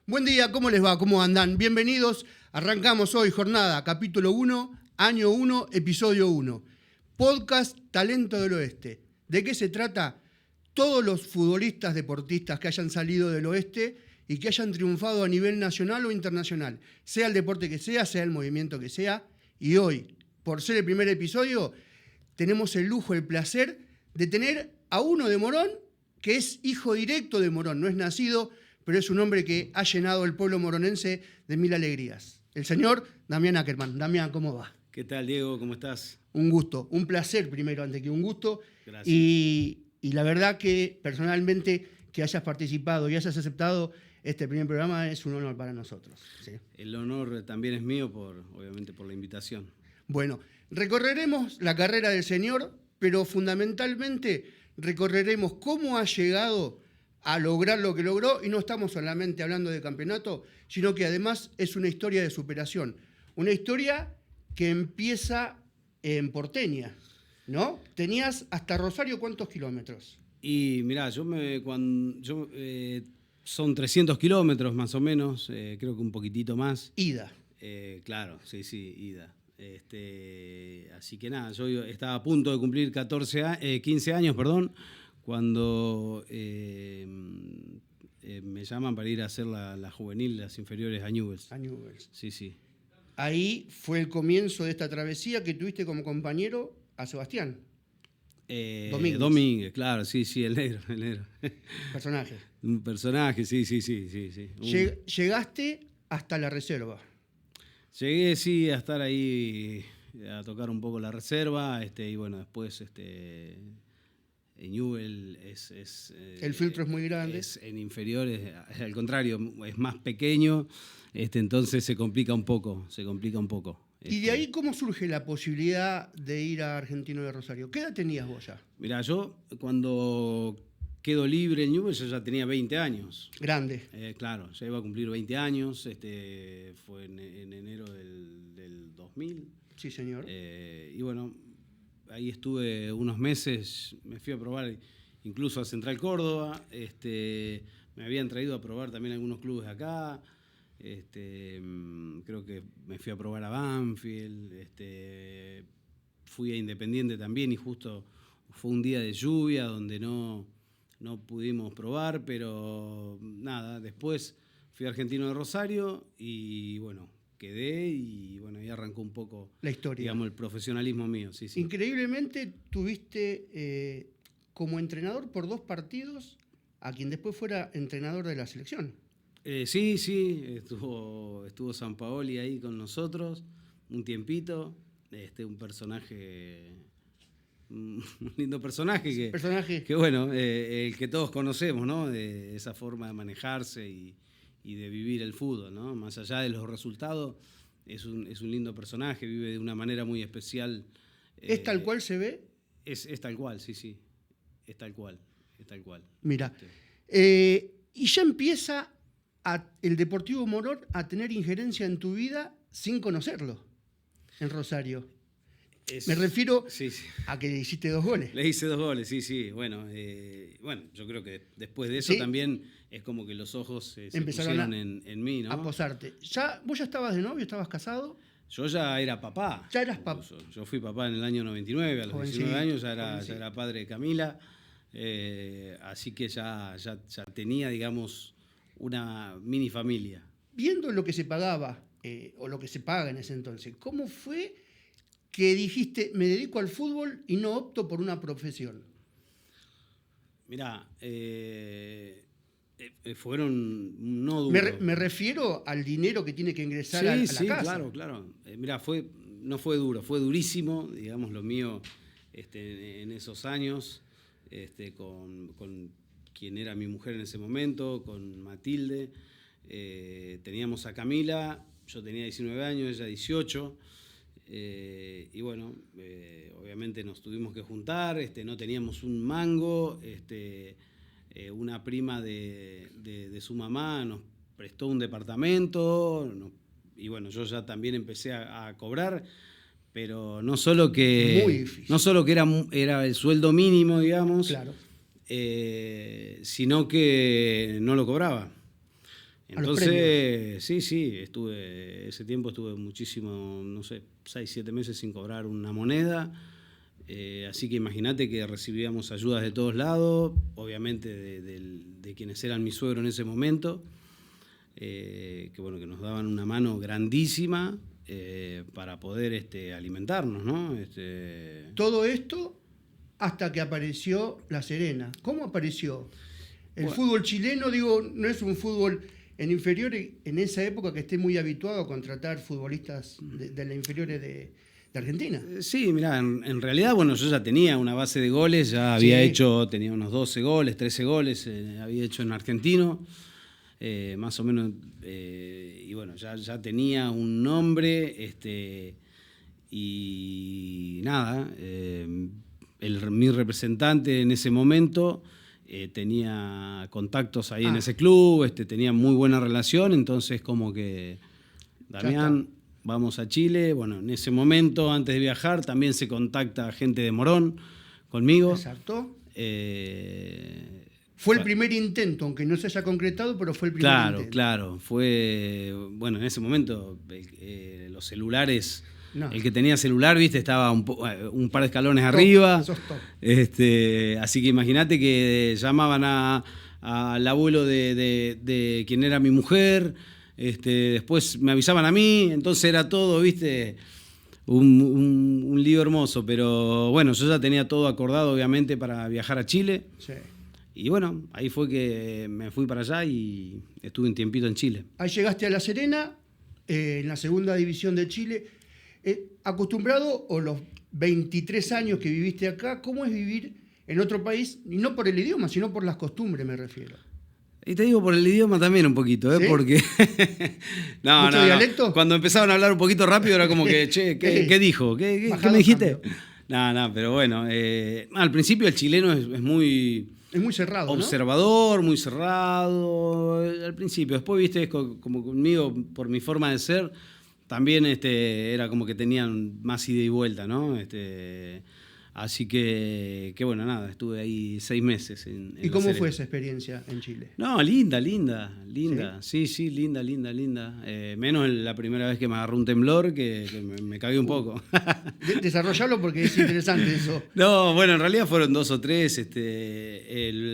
Buen día, ¿cómo les va? ¿Cómo andan? Bienvenidos. Arrancamos hoy jornada, capítulo 1, año 1, episodio 1. Podcast Talento del Oeste. ¿De qué se trata? Todos los futbolistas, deportistas que hayan salido del oeste y que hayan triunfado a nivel nacional o internacional, sea el deporte que sea el movimiento que sea. Y hoy, por ser el primer episodio, tenemos el lujo, el placer de tener a uno de Morón, que es hijo directo de Morón, no es nacido, pero es un hombre que ha llenado el pueblo moronense de mil alegrías. El señor Damián Ackerman. Damián, ¿cómo va? ¿Qué tal, Diego? ¿Cómo estás? Un gusto, un placer primero, antes que un gusto. Gracias. Y la verdad que personalmente que hayas participado y hayas aceptado este primer programa es un honor para nosotros. ¿Sí? El honor también es mío, obviamente, por la invitación. Bueno, recorreremos la carrera del señor, pero fundamentalmente recorreremos cómo ha llegado a lograr lo que logró, y no estamos solamente hablando de campeonato, sino que además es una historia de superación. Una historia que empieza en Porteña, ¿no? Tenías hasta Rosario, ¿cuántos kilómetros? Y mirá, son 300 kilómetros más o menos, creo que un poquitito más. Ida. Claro, sí, ida. Así que nada, yo estaba a punto de cumplir 15 años, cuando me llaman para ir a hacer la juvenil, las inferiores a Newell's. A Newell's. Sí. Ahí fue el comienzo de esta travesía que tuviste como compañero a Sebastián. Domínguez, claro, sí, el negro. Personaje. Un personaje, sí. Llegaste hasta la reserva. Llegué, sí, a estar ahí, a tocar un poco la reserva, y bueno, después Newell es el filtro es muy grande. En inferiores, al contrario, es más pequeño, entonces se complica un poco. ¿Y de ahí cómo surge la posibilidad de ir a Argentino de Rosario? ¿Qué edad tenías vos ya? Mirá, yo cuando quedo libre en Newell yo ya tenía 20 años. Grande. Claro, ya iba a cumplir 20 años, fue en enero del 2000. Sí, señor. Y bueno, ahí estuve unos meses, me fui a probar incluso a Central Córdoba, me habían traído a probar también algunos clubes de acá, creo que me fui a probar a Banfield, fui a Independiente también y justo fue un día de lluvia donde no pudimos probar, pero nada, después fui a Argentino de Rosario y bueno, quedé y bueno, ahí arrancó un poco la historia, digamos, el profesionalismo mío. Sí. Increíblemente tuviste como entrenador por 2 partidos a quien después fuera entrenador de la selección. Sí, estuvo Sampaoli ahí con nosotros un tiempito, un personaje, un lindo personaje que bueno, el que todos conocemos, ¿no? De esa forma de manejarse y de vivir el fútbol, ¿no? Más allá de los resultados, es un lindo personaje, vive de una manera muy especial. ¿Es tal cual se ve? Es tal cual, sí. Es tal cual. Mira, y ya empieza el Deportivo Morón a tener injerencia en tu vida sin conocerlo, en Rosario. Me refiero a que le hiciste 2 goles. Le hice 2 goles, sí. Bueno, yo creo que después de eso también es como que los ojos se pusieron en mí, ¿no? A posarte. ¿Vos ya estabas de novio? ¿Estabas casado? Yo ya era papá. Ya eras papá. Yo fui papá en el año 99, a los 19 años ya era padre de Camila. Así que ya tenía, digamos, una mini familia. Viendo lo que se pagaba, o lo que se paga en ese entonces, ¿cómo fue que dijiste, me dedico al fútbol y no opto por una profesión? Mirá, fueron no duros. Me refiero al dinero que tiene que ingresar a la casa. Claro. Mirá, no fue duro, fue durísimo, digamos, lo mío en esos años, con quien era mi mujer en ese momento, con Matilde. Teníamos a Camila, yo tenía 19 años, ella 18. Y bueno, obviamente nos tuvimos que juntar, no teníamos un mango, una prima de su mamá nos prestó un departamento, y bueno, yo ya también empecé a cobrar, pero no solo que era el sueldo mínimo, digamos, claro. Sino que no lo cobraba. Entonces, sí, ese tiempo estuve muchísimo, no sé, 6, 7 meses sin cobrar una moneda. Así que imagínate que recibíamos ayudas de todos lados, obviamente de quienes eran mi suegro en ese momento, que nos daban una mano grandísima para poder alimentarnos, ¿no? Todo esto hasta que apareció La Serena. ¿Cómo apareció? El fútbol chileno, no es un fútbol en inferiores, en esa época que esté muy habituado a contratar futbolistas de las inferiores de Argentina. Sí, mirá, en realidad, yo ya tenía una base de goles, ya tenía unos 12 goles, 13 goles, había hecho en Argentino, más o menos, y ya tenía un nombre, y nada, mi representante en ese momento tenía contactos ahí en ese club, tenía muy buena relación, entonces como que, Damián, vamos a Chile. Bueno, en ese momento, antes de viajar, también se contacta gente de Morón conmigo. Exacto. Fue el primer intento, aunque no se haya concretado, pero fue el primer intento. Claro. Fue, en ese momento los celulares, el que tenía celular, viste, estaba un par de escalones arriba. Sos top. Así que imagínate que llamaban al abuelo de quien era mi mujer. Después me avisaban a mí, entonces era todo, viste, un lío hermoso, pero yo ya tenía todo acordado, obviamente, para viajar a Chile. Sí. Y ahí fue que me fui para allá y estuve un tiempito en Chile. Ahí llegaste a La Serena, en la segunda división de Chile. Acostumbrado, o los 23 años que viviste acá, ¿cómo es vivir en otro país? Y no por el idioma, sino por las costumbres, me refiero. Y te digo por el idioma también un poquito, ¿Sí? Porque... ¿Mucho dialecto? Cuando empezaron a hablar un poquito rápido era como que, che, ¿qué dijo? ¿Qué me dijiste? Pero bueno, al principio el chileno es muy... Es muy cerrado, observador, ¿no? Muy cerrado, al principio. Después, viste, es como conmigo, por mi forma de ser, también era como que tenían más ida y vuelta, ¿no? Así que nada, estuve ahí 6 meses. ¿Y cómo fue esa experiencia en Chile? No, linda. Sí, linda. Menos la primera vez que me agarró un temblor, que me cagué un poco. Desarrollalo porque es interesante eso. No, en realidad fueron 2 o 3.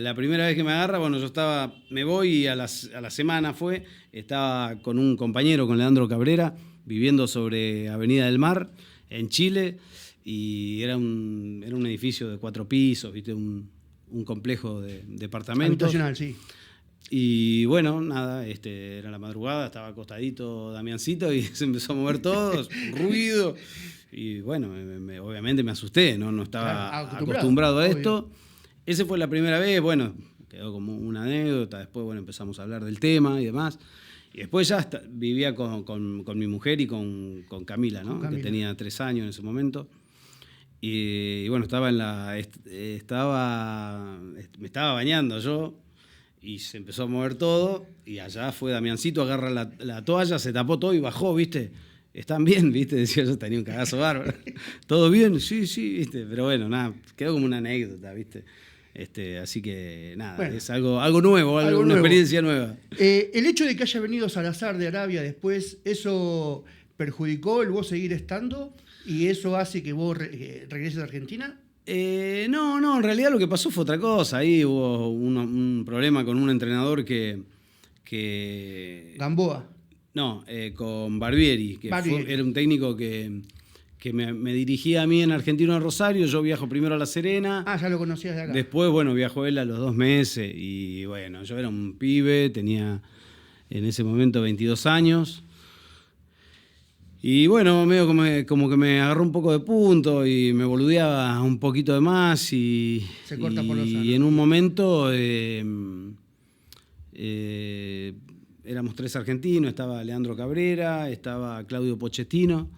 La primera vez que me agarra, yo me voy y a la semana estaba con un compañero, con Leandro Cabrera, viviendo sobre Avenida del Mar, en Chile. Y era un edificio de 4 pisos, ¿viste? Un complejo de departamentos. Habitacional, sí. Y nada, era la madrugada, estaba acostadito Damiancito y se empezó a mover todo, ruido. Y obviamente me asusté, no estaba acostumbrado a esto. Obvio. Esa fue la primera vez, quedó como una anécdota. Después, empezamos a hablar del tema y demás. Y después ya vivía con mi mujer y con Camila, ¿no? Que tenía 3 años en ese momento. Y me estaba bañando yo y se empezó a mover todo y allá fue Damiancito, agarra la toalla, se tapó todo y bajó, ¿viste? ¿Están bien? ¿Viste? Decía yo, tenía un cagazo bárbaro. ¿Todo bien? Sí, ¿viste? Pero nada, quedó como una anécdota, ¿viste? Así que nada, es algo nuevo, una experiencia nueva. El hecho de que haya venido Salazar de Arabia después, ¿eso perjudicó el vos seguir estando? ¿Y eso hace que vos regreses a Argentina? No, en realidad lo que pasó fue otra cosa. Ahí hubo un problema con un entrenador que Gamboa. No, con Barbieri, que era un técnico que me dirigía a mí en Argentino de Rosario. Yo viajo primero a La Serena. Ya lo conocías de acá. Después, viajó él a los 2 meses y yo era un pibe, tenía en ese momento 22 años. Y medio como que me agarró un poco de punto y me boludeaba un poquito de más Se corta por los años. Y en un momento éramos 3 argentinos, estaba Leandro Cabrera, estaba Claudio Pochettino,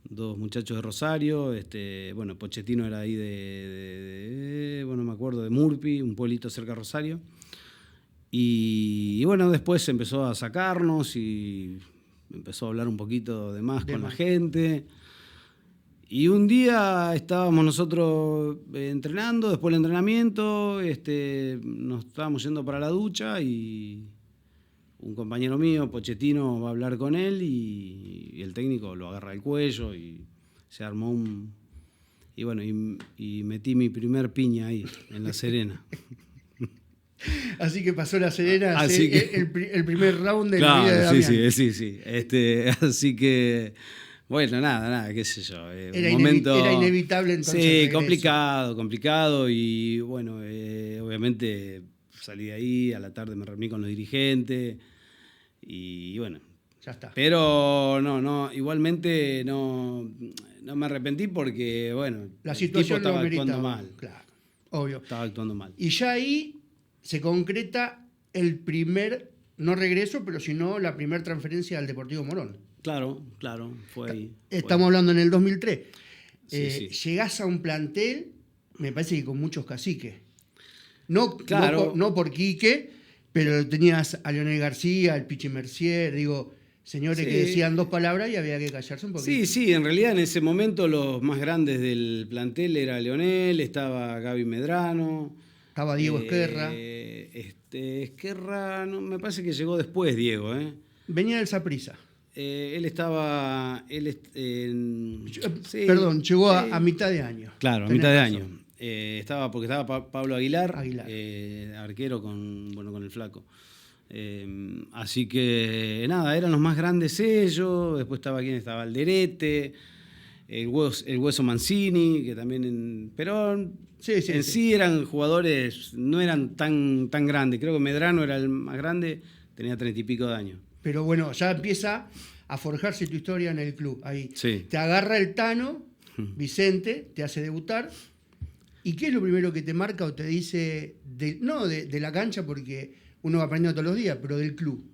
2 muchachos de Rosario, Pochettino era ahí no me acuerdo, de Murphy, un pueblito cerca de Rosario. Y después empezó a sacarnos y empezó a hablar un poquito de más con la gente. Y un día estábamos nosotros entrenando, después del entrenamiento, nos estábamos yendo para la ducha y un compañero mío, Pochettino, va a hablar con él y el técnico lo agarra del cuello y se armó un... Y bueno, y metí mi primer piña ahí, en La Serena. Así que pasó La Serena a ser el primer round de claro, la vida de Damián. sí. Así que, bueno, nada, qué sé yo. Era inevitable entonces. Sí, complicado. Y bueno, obviamente salí de ahí, a la tarde me reuní con los dirigentes y bueno. Ya está. Pero igualmente no me arrepentí porque, bueno, la situación estaba lo meritaba, actuando mal. Claro, obvio. Estaba actuando mal. Y ya ahí se concreta el primer, no regreso, pero sino la primera transferencia al Deportivo Morón. Claro, fue ahí. Estamos hablando en el 2003. Sí. Llegás a un plantel, me parece que con muchos caciques. Claro. No por Quique, pero tenías a Leonel García, al Pichi Mercier, señores que decían dos palabras y había que callarse un poquito. Sí, en realidad en ese momento los más grandes del plantel era Leonel, estaba Gaby Medrano. Estaba Diego Esquerra. Esquerra, no, me parece que llegó después Diego. Venía del Saprissa. Él estaba... Perdón, llegó a mitad de año. Claro, a mitad de año. Porque estaba Pablo Aguilar. Arquero con el Flaco. Así que nada, eran los más grandes ellos. Después estaba Alderete, el Hueso Mancini, que también pero sí eran jugadores, no eran tan grandes. Creo que Medrano era el más grande, tenía 30 y pico de años. Pero bueno, ya empieza a forjarse tu historia en el club. Ahí sí. Te agarra el Tano, Vicente, te hace debutar. ¿Y qué es lo primero que te marca o te dice, de la cancha, porque uno va aprendiendo todos los días, pero del club?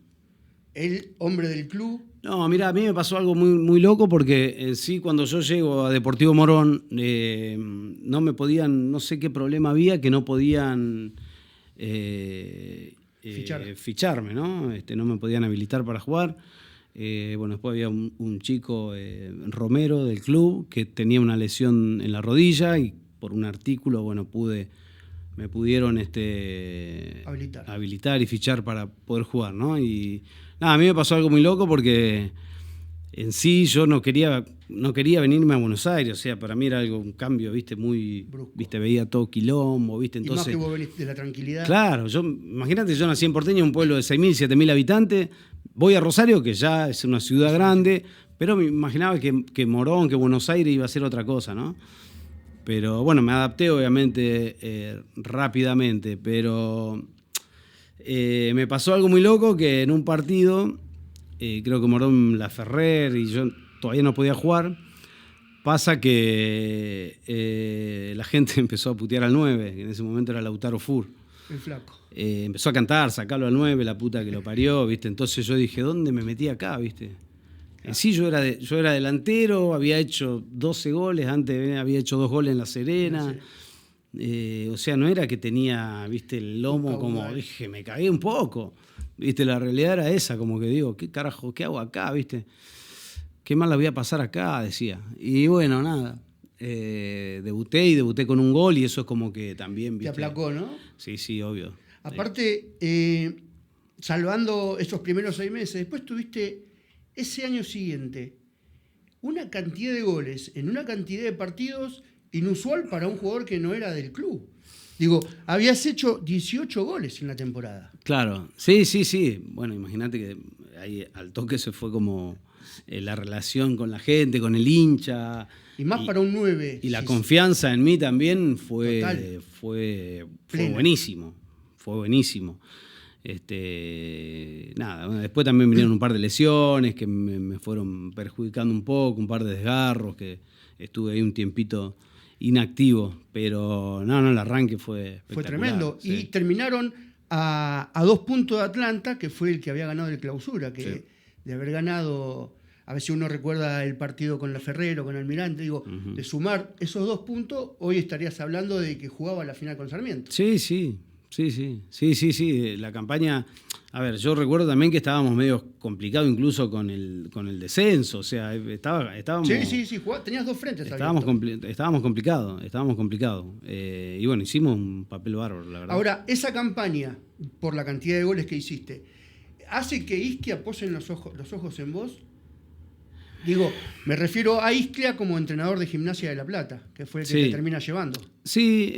El hombre del club. No, mira, a mí me pasó algo muy, muy loco porque en sí cuando yo llego a Deportivo Morón no me podían, no sé qué problema había, que no podían ficharme, ¿no? No me podían habilitar para jugar. Bueno, después había un chico, Romero, del club, que tenía una lesión en la rodilla y por un artículo, bueno, me pudieron habilitar y fichar para poder jugar, ¿no? Y nada, a mí me pasó algo muy loco porque en sí yo no quería venirme a Buenos Aires, o sea, para mí era un cambio, viste, muy brusco. Viste, veía todo quilombo, viste, entonces. Y más que vos venís de la tranquilidad. Claro, imagínate, yo nací en Porteño, un pueblo de 6.000, 7.000 habitantes, voy a Rosario, que ya es una ciudad grande, pero me imaginaba que Morón, que Buenos Aires iba a ser otra cosa, ¿no? Pero bueno, me adapté obviamente rápidamente, pero me pasó algo muy loco que en un partido, creo que Morón Laferrer y yo todavía no podía jugar, pasa que la gente empezó a putear al 9, que en ese momento era Lautaro Fur. El Flaco. Empezó a cantar, sacarlo al 9, la puta que lo parió, ¿viste? Entonces yo dije, ¿dónde me metí acá, viste? En sí yo era delantero, había hecho 12 goles, antes había hecho 2 goles en La Serena. O sea, no era que tenía, viste, el lomo como, dije, me cagué un poco. Viste, la realidad era esa, como que digo, ¿qué carajo, qué hago acá, viste? ¿Qué mal la voy a pasar acá? Decía. Y bueno, nada. Debuté con un gol y eso es como que también, viste. Te aplacó, ¿no? Sí, obvio. Aparte, salvando esos primeros 6 meses, después tuviste ese año siguiente una cantidad de goles en una cantidad de partidos inusual para un jugador que no era del club. Digo, habías hecho 18 goles en la temporada. Claro, sí. Bueno, imagínate que ahí al toque se fue como la relación con la gente, con el hincha. Y más para un 9. Y la confianza en mí también fue buenísimo. Fue buenísimo. Nada, bueno, después también vinieron un par de lesiones que me fueron perjudicando un poco, un par de desgarros, que estuve ahí un tiempito inactivo, pero no, el arranque fue tremendo. Sí. Y terminaron a 2 puntos de Atlanta, que fue el que había ganado el Clausura, que sí. De haber ganado, a veces uno recuerda el partido con La Ferrero, con Almirante, digo, de sumar esos 2 puntos, hoy estarías hablando de que jugaba la final con Sarmiento. Sí, la campaña, a ver, yo recuerdo también que estábamos medio complicados incluso con el descenso, o sea, estábamos... Sí, tenías 2 frentes. Estábamos complicados. Y bueno, hicimos un papel bárbaro, la verdad. Ahora, esa campaña, por la cantidad de goles que hiciste, hace que Ischia posen los ojos en vos? Digo, me refiero a Ischia como entrenador de Gimnasia de La Plata, que fue el que te termina llevando. Sí,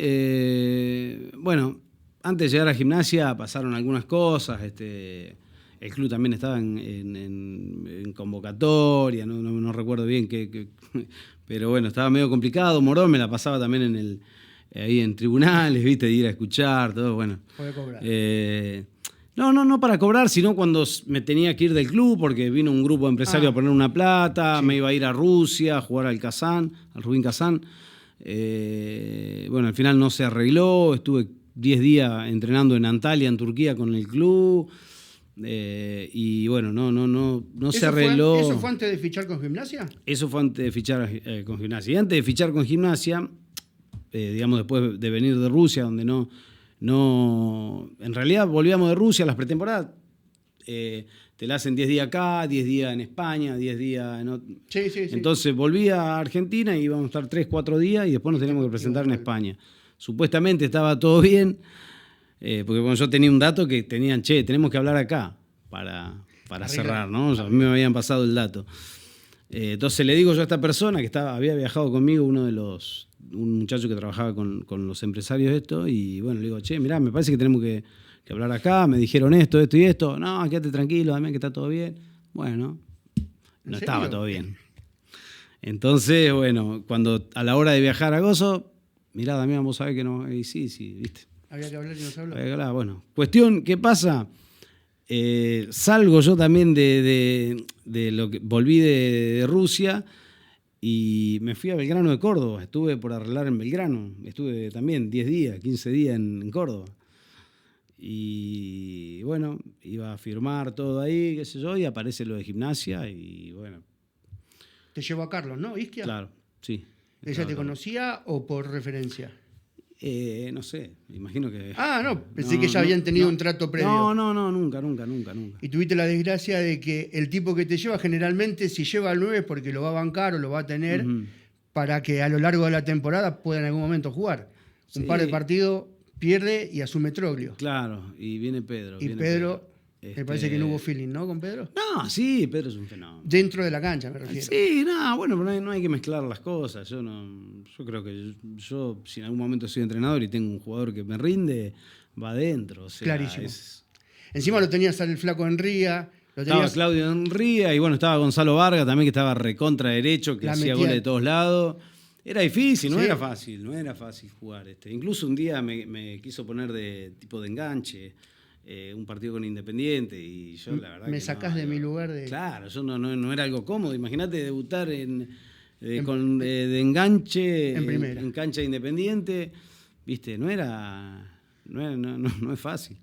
bueno, antes de llegar a Gimnasia pasaron algunas cosas. El club también estaba en convocatoria, no recuerdo bien qué, pero bueno, estaba medio complicado. Morón me la pasaba también ahí en tribunales, viste, de ir a escuchar, todo, bueno. Puede cobrar. No para cobrar, sino cuando me tenía que ir del club, porque vino un grupo de empresarios a poner una plata, sí. Me iba a ir a Rusia a jugar al Rubin Kazán. Bueno, al final no se arregló, estuve 10 días entrenando en Antalya, en Turquía, con el club. Y bueno, no se arregló. ¿Eso fue antes de fichar con Gimnasia? Eso fue antes de fichar con Gimnasia. Y antes de fichar con Gimnasia, digamos después de venir de Rusia, donde en realidad volvíamos de Rusia, las pretemporadas te la hacen 10 días acá, 10 días en España, 10 días en... Sí. Entonces volví a Argentina y íbamos a estar 3, 4 días y después nos teníamos que presentar en España. Supuestamente estaba todo bien, porque bueno, yo tenía un dato que tenían, tenemos que hablar acá para cerrar, ¿no? O sea, a mí me habían pasado el dato. Entonces le digo yo a esta persona que había viajado conmigo, un muchacho que trabajaba con los empresarios esto, y bueno, le digo, mirá, me parece que tenemos que hablar acá, me dijeron esto y esto. No, quédate tranquilo, Damián, que está todo bien. Bueno, no estaba todo bien. Entonces, bueno, cuando a la hora de viajar a Gozo, mirá, Damián, vos sabés que no, y sí, viste. Había que hablar y no se habló. Había que hablar, bueno. Cuestión, ¿qué pasa? Salgo yo también de lo que volví de Rusia y me fui a Belgrano de Córdoba. Estuve por arreglar en Belgrano. Estuve también 10 días, 15 días en Córdoba. Y bueno, iba a firmar todo ahí, qué sé yo, y aparece lo de Gimnasia y bueno. Te llevó a Carlos, ¿no? ¿Ischia? Claro, sí. ¿Ella te conocía o por referencia? No sé, imagino que... no, pensé que ya habían tenido un trato previo. No, nunca. Y tuviste la desgracia de que el tipo que te lleva, generalmente, si lleva al 9 es porque lo va a bancar o lo va a tener para que a lo largo de la temporada pueda en algún momento jugar. Sí. Un par de partidos pierde y asume Troglio. Claro, y viene Pedro. Y Pedro, me parece que no hubo feeling, ¿no? Con Pedro. No, sí, Pedro es un fenómeno. Dentro de la cancha, me refiero. Sí, bueno, pero no hay que mezclar las cosas. Yo creo que yo, si en algún momento soy entrenador y tengo un jugador que me rinde, va adentro. O sea, clarísimo. Encima lo tenías al flaco Enría. Estaba Claudio Enría y bueno, estaba Gonzalo Vargas también, que estaba recontra derecho, que hacía goles de todos lados. Era difícil, no era fácil jugar. Incluso un día me quiso poner de tipo de enganche, un partido con Independiente, y yo la verdad me sacás de mi lugar de... Claro, yo no era algo cómodo. Imagínate debutar de enganche en primera, en cancha de Independiente, viste, no es fácil.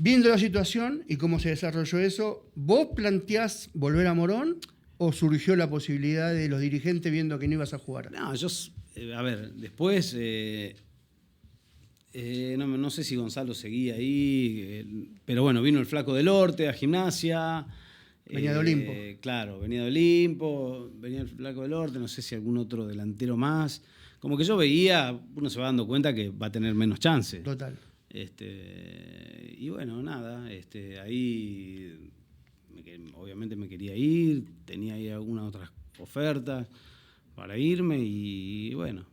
Viendo la situación y cómo se desarrolló eso, ¿vos planteás volver a Morón o surgió la posibilidad de los dirigentes viendo que no ibas a jugar? No, a ver, después, no sé si Gonzalo seguía ahí, pero bueno, vino el Flaco del Orte a Gimnasia. Venía de Olimpo. Claro, venía de Olimpo, venía el Flaco del Orte, no sé si algún otro delantero más. Como que yo veía, uno se va dando cuenta que va a tener menos chances. Total. Y bueno, nada, ahí obviamente me quería ir, tenía ahí algunas otras ofertas para irme y bueno,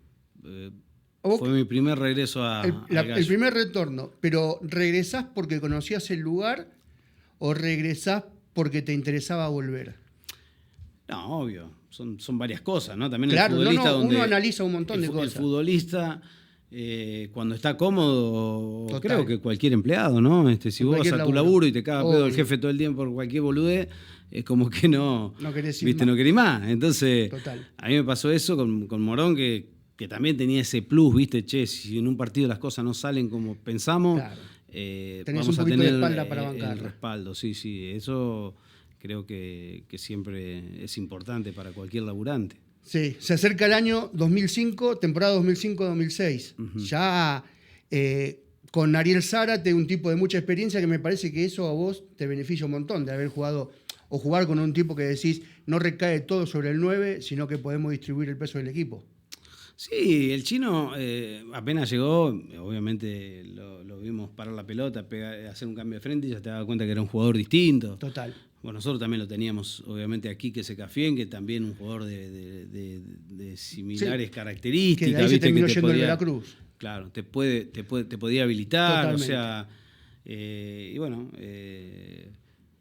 fue mi primer regreso el primer retorno. ¿Pero regresás porque conocías el lugar o regresás porque te interesaba volver? No, obvio, son varias cosas, ¿no? También claro, el futbolista uno analiza un montón de cosas. El futbolista... cuando está cómodo, total, creo que cualquier empleado, ¿no? Si vos vas a tu laburo y te caga pedo el jefe todo el tiempo por cualquier boludez, es como que no querés ir, ¿viste? Más. No querés más. Entonces, total, a mí me pasó eso con Morón, que también tenía ese plus, ¿viste? Si en un partido las cosas no salen como pensamos, claro, vamos a tener de espalda para bancar. El respaldo. Sí, eso creo que siempre es importante para cualquier laburante. Sí, se acerca el año 2005, temporada 2005-2006. Ya con Ariel Zárate, un tipo de mucha experiencia, que me parece que eso a vos te beneficia un montón, de haber jugado o jugar con un tipo que decís no recae todo sobre el 9, sino que podemos distribuir el peso del equipo. Sí, el Chino apenas llegó, obviamente lo vimos parar la pelota, hacer un cambio de frente y ya te daba cuenta que era un jugador distinto. Total. Bueno, nosotros también lo teníamos, obviamente, aquí que se Cafien, que también un jugador de similares características. Que de ahí se terminó yendo el Veracruz. Claro, te podía habilitar, Totalmente. o sea, y bueno,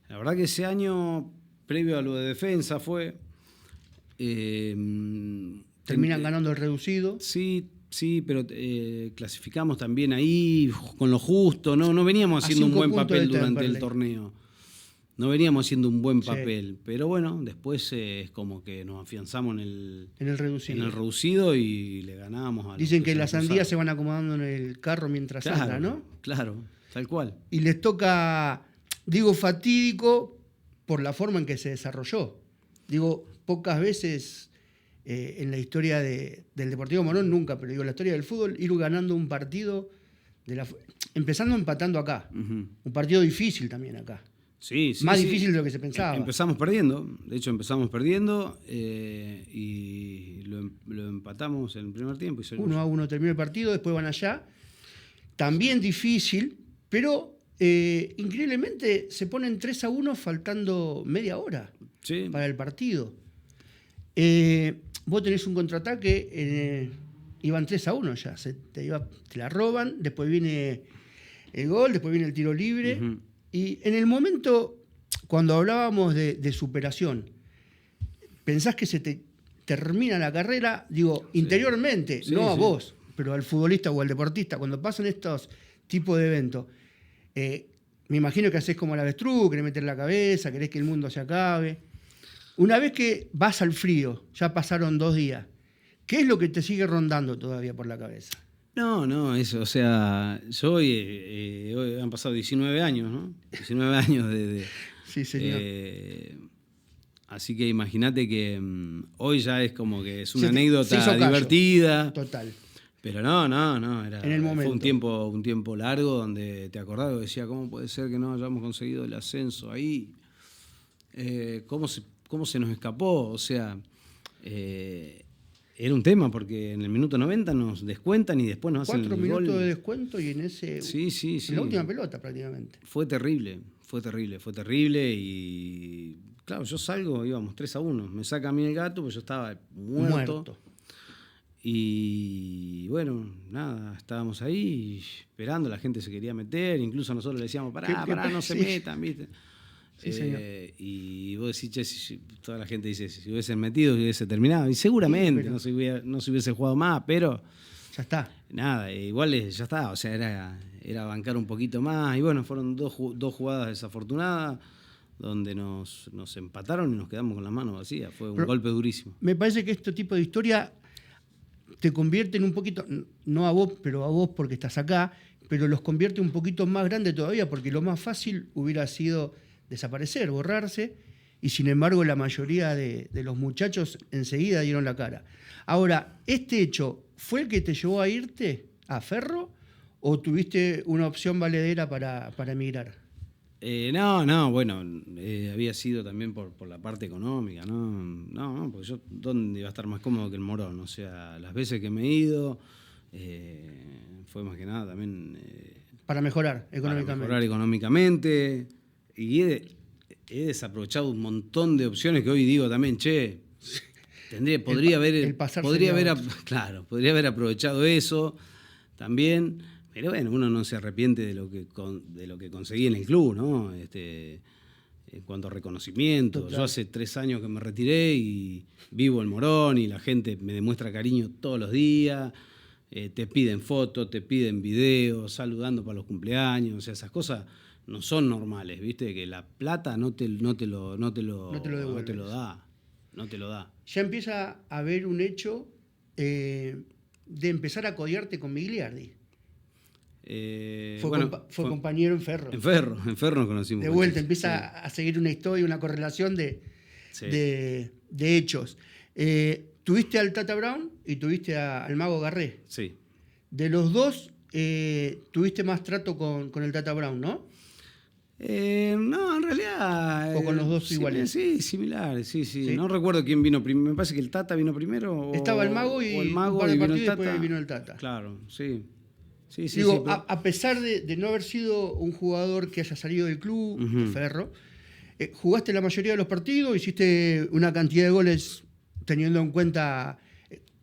la verdad que ese año, previo a lo de defensa, fue... Terminan ganando el reducido. Sí, pero clasificamos también ahí con lo justo, no veníamos haciendo un buen papel durante el torneo. No veníamos haciendo un buen papel, pero bueno, después es como que nos afianzamos en el reducido y le ganábamos a Dicen que las sandías se van acomodando en el carro mientras anda, ¿no? Claro, tal cual. Y les toca, digo fatídico, por la forma en que se desarrolló. Digo, pocas veces en la historia del Deportivo Morón, nunca, pero digo, en la historia del fútbol, ir ganando un partido, empezando empatando acá. Uh-huh. Un partido difícil también acá. Sí, Más difícil de lo que se pensaba. Empezamos perdiendo, y lo empatamos en el primer tiempo. 1-1 terminó el partido, después van allá. También difícil, pero increíblemente se ponen 3-1 faltando media hora para el partido. Vos tenés un contraataque, iban 3-1 ya, te la roban, después viene el gol, después viene el tiro libre. Uh-huh. Y en el momento, cuando hablábamos de superación, ¿pensás que se te termina la carrera? Digo, interiormente, no a vos, pero al futbolista o al deportista, cuando pasan estos tipos de eventos, me imagino que haces como el avestruz, querés meter la cabeza, querés que el mundo se acabe. Una vez que vas al frío, ya pasaron 2 días, ¿qué es lo que te sigue rondando todavía por la cabeza? No, eso, o sea, yo hoy han pasado 19 años, ¿no? 19 años de sí, señor. Así que imagínate que hoy ya es como que es una anécdota divertida. Total. Pero no, en el momento. Fue un tiempo largo donde te acordás, decía, ¿cómo puede ser que no hayamos conseguido el ascenso ahí? ¿Cómo se nos escapó? O sea... era un tema porque en el minuto 90 nos descuentan y después nos hacen el gol. 4 minutos de descuento y en ese... Sí. En la última pelota prácticamente. Fue terrible y claro, yo salgo, íbamos 3-1, me saca a mí el gato, pues yo estaba muerto. Y bueno, nada, estábamos ahí esperando, la gente se quería meter, incluso nosotros le decíamos, pará, no se metan, ¿viste? Sí, señor. Y vos decís, che, toda la gente dice, si hubiesen metido, hubiese terminado. Y seguramente no se hubiese jugado más, pero... Ya está. Nada, igual ya está. O sea, era bancar un poquito más. Y bueno, fueron dos jugadas desafortunadas donde nos empataron y nos quedamos con las manos vacías. Fue un golpe durísimo. Me parece que este tipo de historia te convierte en un poquito, no a vos, pero a vos porque estás acá, pero los convierte un poquito más grande todavía, porque lo más fácil hubiera sido... desaparecer, borrarse, y sin embargo la mayoría de los muchachos enseguida dieron la cara. Ahora, ¿este hecho fue el que te llevó a irte a Ferro o tuviste una opción valedera para emigrar? No, bueno, había sido también por la parte económica, no, porque yo, ¿dónde iba a estar más cómodo que el Morón? O sea, las veces que me he ido, fue más que nada también... para mejorar económicamente. Para mejorar económicamente. Y he desaprovechado un montón de opciones que hoy digo también, podría haber aprovechado eso también, pero bueno, uno no se arrepiente de lo que conseguí en el club, ¿no? En cuanto a reconocimiento. Total. Yo hace 3 años que me retiré y vivo en Morón y la gente me demuestra cariño todos los días, te piden fotos, te piden videos, saludando para los cumpleaños, o sea, esas cosas no son normales, ¿viste? Que la plata no te lo da. Ya empieza a haber un hecho de empezar a codiarte con Migliardi. Fue compañero en Ferro. En Ferro nos conocimos. De vuelta, empieza a seguir una historia, una correlación de hechos. Tuviste al Tata Brown y tuviste al Mago Garré. Sí. De los dos, tuviste más trato con el Tata Brown, ¿no? No, en realidad. ¿O con los dos iguales? Sí, similares, sí. ¿Sí? No recuerdo quién vino primero. Me parece que el Tata vino primero. Estaba el Mago y un par de vino partidos el y Tata. después vino el Tata. Claro, sí. Sí, Digo, pero... a pesar de no haber sido un jugador que haya salido del club, Ujú. Ferro, jugaste la mayoría de los partidos, hiciste una cantidad de goles teniendo en cuenta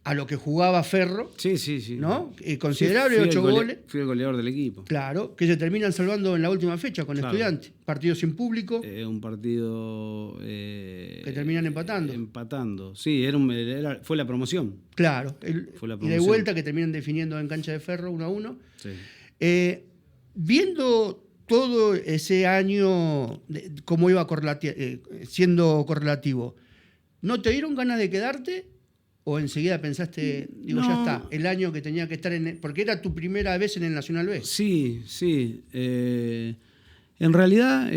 a lo que jugaba Ferro, Sí. ¿no? Considerable, Sí, 8 goles. Fui el goleador del equipo. Claro, que se terminan salvando en la última fecha con Claro. Estudiantes. Partido sin público, Un partido... que terminan empatando. Empatando. Sí, fue la promoción. Claro. Fue la Y de promoción. vuelta que terminan definiendo en cancha de Ferro 1-1. Sí. Viendo todo ese año, cómo iba siendo correlativo, ¿no te dieron ganas de quedarte? ¿O enseguida pensaste, No. ya está, el año que tenía que estar porque era tu primera vez en el Nacional B? Sí. En realidad,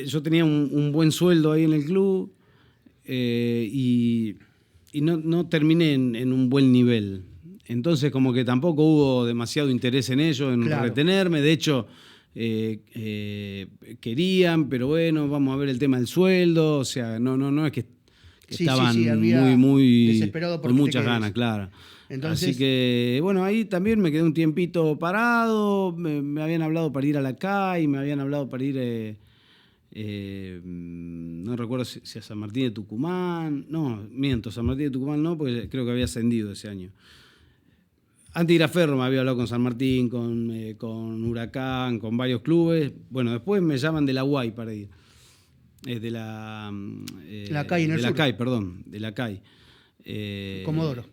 yo tenía un buen sueldo ahí en el club y no terminé en un buen nivel. Entonces, como que tampoco hubo demasiado interés en ello, en Claro. retenerme. De hecho, querían, pero bueno, vamos a ver el tema del sueldo. O sea, no es que Sí, estaban había muy desesperado porque con te muchas quedes. ganas, claro. Entonces, Así que, bueno, ahí también me quedé un tiempito parado. Me habían hablado para ir a la CAI, me habían hablado para ir, no recuerdo si a San Martín de Tucumán. No, miento, San Martín de Tucumán no, porque creo que había ascendido ese año. Antes de ir a Ferro me había hablado con San Martín, con Huracán, con varios clubes. Bueno, después me llaman de la UAI para ir. De la CAI en el de la sur. CAI, perdón, de la CAI. Comodoro.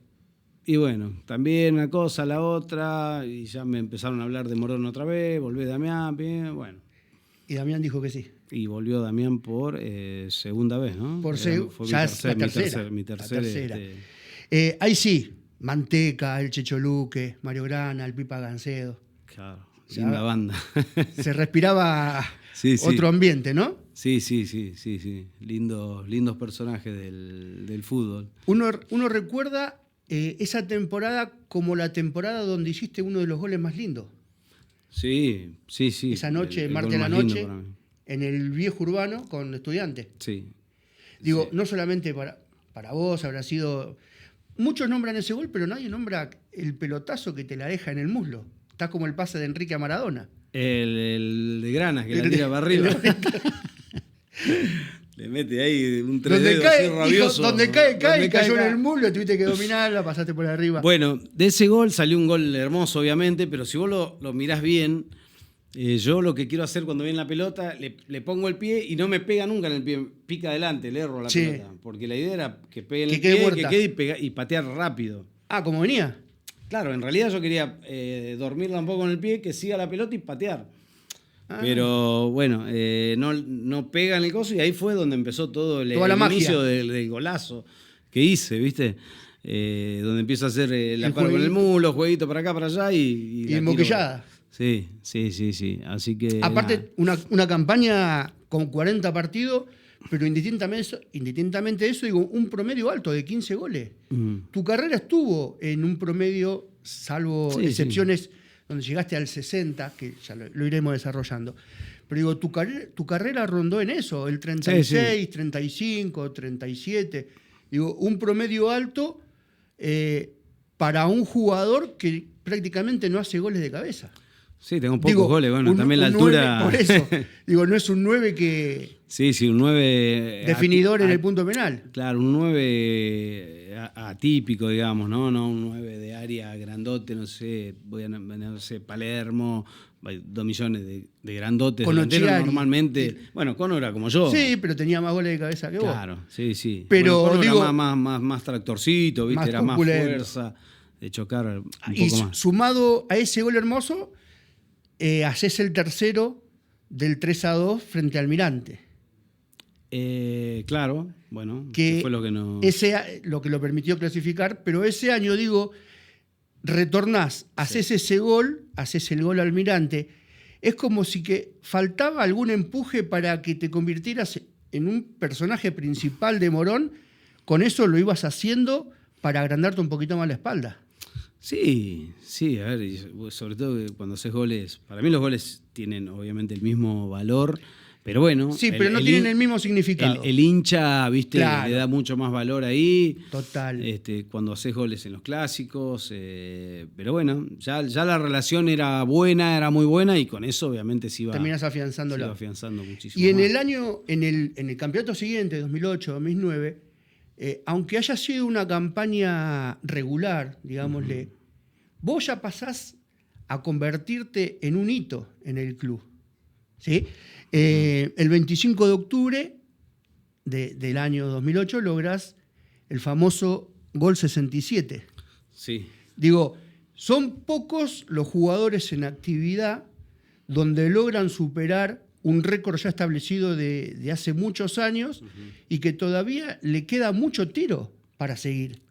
Y bueno, también una cosa, la otra, y ya me empezaron a hablar de Morón otra vez, volvió Damián, bien, bueno. Y Damián dijo que sí. Y volvió Damián por segunda vez, ¿no? Fue ya es la tercera. mi tercer. La tercera. Ahí sí, Manteca, el Checho Luque, Mario Grana, el Pipa Gancedo. Claro, Ya. linda banda. Se respiraba Sí. otro ambiente, ¿no? Sí. Lindos personajes del fútbol. Uno recuerda esa temporada como la temporada donde hiciste uno de los goles más lindos. Sí. Esa noche, El martes gol de la más lindo noche, para mí. en el viejo urbano con Estudiantes. Sí. Digo, Sí. no solamente para vos habrá sido... Muchos nombran ese gol, pero nadie nombra el pelotazo que te la deja en el muslo. Está como el pase de Enrique a Maradona. El de Granas, que la tira para arriba. Le mete ahí un 3D así rabioso. Donde cae, cayó en el muslo, tuviste que dominarla, pasaste por arriba. Bueno, de ese gol salió un gol hermoso, obviamente, pero si vos lo mirás bien, yo lo que quiero hacer cuando viene la pelota, le pongo el pie y no me pega nunca en el pie, pica adelante, le erro la Sí. pelota. Porque la idea era que pegue en Que el quede pie, muerta. que quede y patear rápido. Ah, ¿cómo venía? Claro, en realidad yo quería dormirla un poco en el pie, que siga la pelota y patear. Ah. Pero bueno, no pega en el coso y ahí fue donde empezó todo el Toda la magia. inicio del golazo que hice, ¿viste? Donde empiezo a hacer la paro con el jueguito. mulo, jueguito para acá, para allá y la tiro. Emboquillada. Sí. Así que. Aparte, una campaña con 40 partidos, pero indistintamente de eso, digo, un promedio alto de 15 goles. Tu carrera estuvo en un promedio, salvo Sí, excepciones donde llegaste al 60, que ya lo iremos desarrollando. Pero digo, tu carrera rondó en eso, el 36, 35, 37. Digo, un promedio alto para un jugador que prácticamente no hace goles de cabeza. Sí, tengo pocos goles, bueno, también la 9, altura. por eso, digo, no es un 9 que... Sí, un 9. Definidor en el punto penal. Claro, un 9 atípico, digamos, ¿no? No un 9 de área grandote, no sé, Palermo, 2 millones de grandotes Con delanteros Occhiari. normalmente. Bueno, Cono era como yo. Sí, pero tenía más goles de cabeza que vos. Claro, sí. Pero, bueno, Cono digo, era más tractorcito, ¿viste? más Era más corpulento. fuerza de chocar un Y poco más. sumado a ese gol hermoso, haces el tercero del 3-2 frente al Almirante. Claro, bueno, Que fue lo que no... lo que lo permitió clasificar, pero ese año, digo, retornás, haces ese gol, haces el gol Almirante, es como si que faltaba algún empuje para que te convirtieras en un personaje principal de Morón, con eso lo ibas haciendo para agrandarte un poquito más la espalda. Sí, sí, a ver, y sobre todo que cuando haces goles, para mí los goles tienen obviamente el mismo valor, pero bueno. Sí, pero no tienen el mismo significado. El hincha, viste, Claro. le da mucho más valor ahí. Total. Cuando haces goles en los clásicos, pero bueno, ya la relación era buena, era muy buena y con eso obviamente se iba afianzándolo. afianzando muchísimo. Y en más. el año, en el campeonato siguiente, 2008-2009, aunque haya sido una campaña regular, digámosle, vos ya pasás a convertirte en un hito en el club. ¿Sí? El 25 de octubre del año 2008 lográs el famoso gol 67. Sí. Digo, son pocos los jugadores en actividad donde logran superar un récord ya establecido de hace muchos años y que todavía le queda mucho tiro para seguir.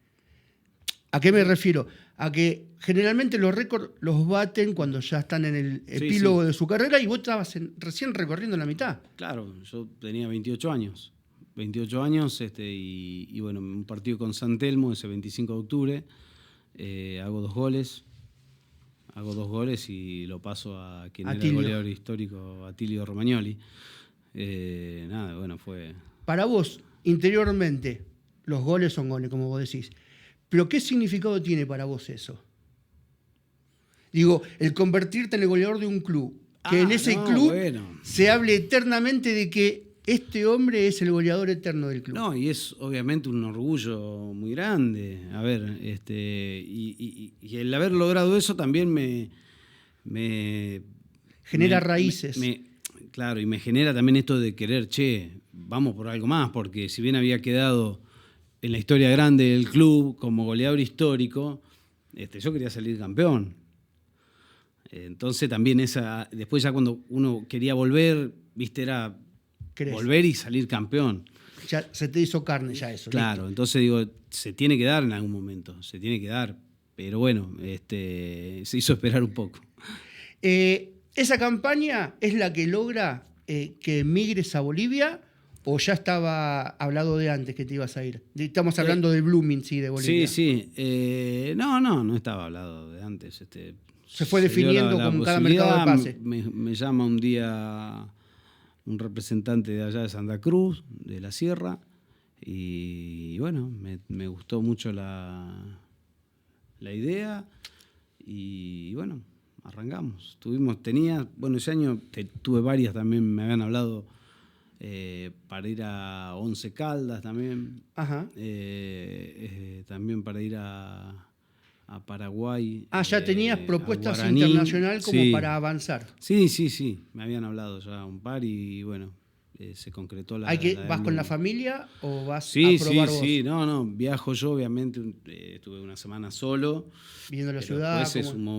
¿A qué me refiero? A que generalmente los récords los baten cuando ya están en el epílogo de su carrera y vos estabas recién recorriendo la mitad. Claro, yo tenía 28 años. 28 años y bueno, un partido con San Telmo ese 25 de octubre. Hago dos goles y lo paso a quien era el goleador histórico, Atilio Romagnoli. Nada, bueno, fue... Para vos, interiormente, los goles son goles, como vos decís. Pero ¿qué significado tiene para vos eso? Digo, el convertirte en el goleador de un club, que en ese club se hable eternamente de que este hombre es el goleador eterno del club. No, y es obviamente un orgullo muy grande. A ver, y el haber logrado eso también me genera raíces. Claro, y me genera también esto de querer, vamos por algo más, porque si bien había quedado en la historia grande del club como goleador histórico, yo quería salir campeón. Entonces también después ya cuando uno quería volver, viste, era volver y salir campeón. Ya se te hizo carne ya eso. Claro, listo. Entonces digo, se tiene que dar en algún momento, se tiene que dar, pero bueno, se hizo esperar un poco. ¿Esa campaña es la que logra que emigres a Bolivia o ya estaba hablado de antes que te ibas a ir? Estamos hablando de Blooming, sí, de Bolivia. Sí. No estaba hablado de antes. Se fue definiendo con cada mercado de pase. Me llama un día un representante de allá de Santa Cruz, de la Sierra, y bueno, me gustó mucho la idea y bueno, arrancamos. Ese año tuve varias también, me habían hablado para ir a Once Caldas también. Ajá. También para ir a Paraguay. Ya tenías propuestas internacional como para avanzar. Sí, me habían hablado ya un par y bueno, se concretó la... ¿Vas con la familia o vas a probar vos? Sí, no, viajo yo, obviamente, estuve una semana solo. Viendo la ciudad. Después se sumó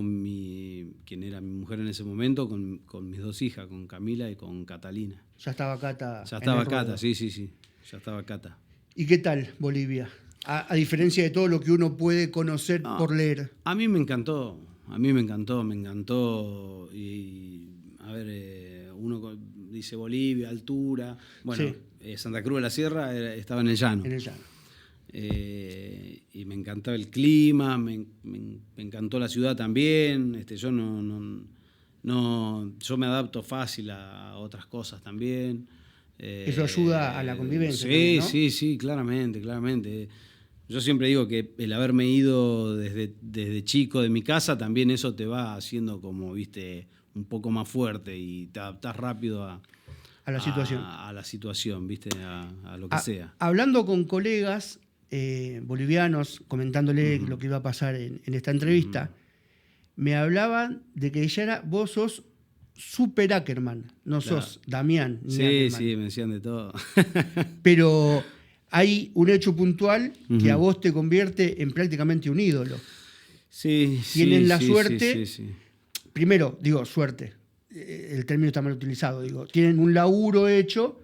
quien era mi mujer en ese momento con mis dos hijas, con Camila y con Catalina. Ya estaba Cata. Ya estaba Cata, sí, ya estaba Cata. ¿Y qué tal Bolivia? A diferencia de todo lo que uno puede conocer por leer. A mí me encantó. Y, a ver, uno dice Bolivia, altura. Bueno, Santa Cruz de la Sierra estaba en el llano. En el llano. Y me encantaba el clima, me encantó la ciudad también. Yo yo me adapto fácil a otras cosas también. Eso ayuda a la convivencia. Sí, ¿no? sí, claramente. Yo siempre digo que el haberme ido desde chico de mi casa, también eso te va haciendo como, viste, un poco más fuerte y te adaptás rápido a la situación. A la situación, viste, a lo que sea. Hablando con colegas bolivianos, comentándole lo que iba a pasar en esta entrevista, me hablaban de que vos sos Super Ackerman, no sos Damián. Sí, Ackerman. Sí, me decían de todo. Pero hay un hecho puntual que a vos te convierte en prácticamente un ídolo. Tienen la suerte. Sí. Primero, digo, suerte. El término está mal utilizado. Tienen un laburo hecho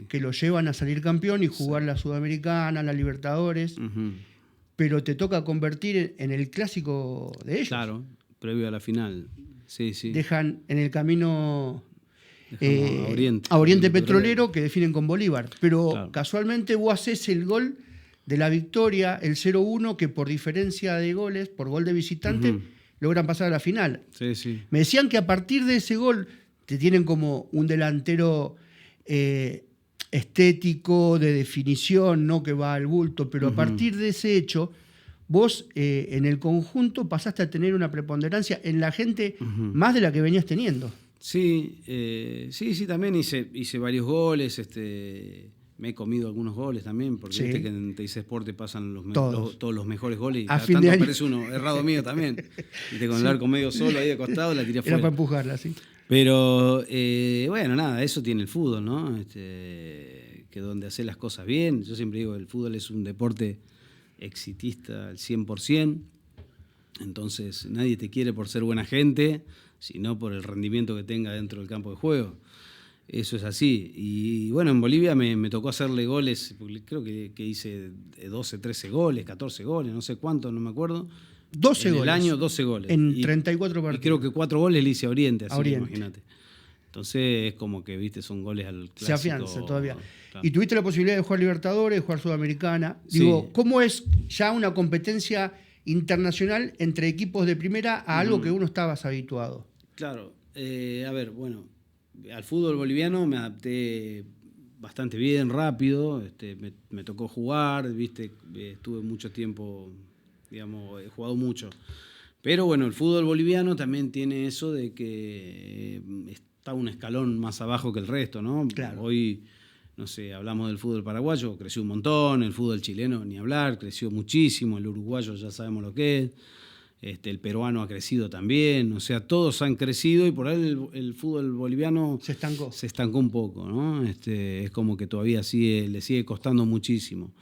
que lo llevan a salir campeón y jugar la Sudamericana, la Libertadores. Pero te toca convertir en el clásico de ellos. Claro, previo a la final. Sí. Dejan en el camino a Oriente Petrolero que definen con Bolívar. Pero casualmente vos haces el gol de la victoria, el 0-1, que por diferencia de goles, por gol de visitante, logran pasar a la final. Sí, sí. Me decían que a partir de ese gol te tienen como un delantero estético, de definición, no que va al bulto, pero a partir de ese hecho, vos en el conjunto pasaste a tener una preponderancia en la gente más de la que venías teniendo. Sí, sí, también hice varios goles, me he comido algunos goles también, porque viste que en TIC Sport te pasan todos los mejores goles y a cada tanto de año aparece uno errado mío también. Viste, con el arco medio solo ahí de costado, la tiré afuera. Era para empujarla, sí. Pero bueno, nada, eso tiene el fútbol, ¿no? Que donde hace las cosas bien. Yo siempre digo, el fútbol es un deporte exitista al 100%. Entonces nadie te quiere por ser buena gente, sino por el rendimiento que tenga dentro del campo de juego. Eso es así. Y bueno, en Bolivia me tocó hacerle goles, creo que hice 12, 13 goles, 14 goles, no sé cuántos, no me acuerdo. 12 goles. En el año, 12 goles. En 34 partidos. Y creo que 4 goles le hice a Oriente, así Oriente. que imagínate. Entonces es como que, viste, son goles al clásico. Se afianza todavía. Claro. Y tuviste la posibilidad de jugar Libertadores, de jugar Sudamericana. Digo, Sí. ¿cómo es ya una competencia internacional entre equipos de primera a algo que uno estabas habituado? Claro. A ver, bueno, al fútbol boliviano me adapté bastante bien, rápido. Me tocó jugar, viste, estuve mucho tiempo, digamos, he jugado mucho. Pero bueno, el fútbol boliviano también tiene eso de que está un escalón más abajo que el resto, ¿no? Claro. Hoy, no sé, hablamos del fútbol paraguayo, creció un montón, el fútbol chileno ni hablar, creció muchísimo, el uruguayo ya sabemos lo que es. El peruano ha crecido también, o sea, todos han crecido y por ahí el fútbol boliviano Se estancó un poco, ¿no? Es como que todavía le sigue costando muchísimo.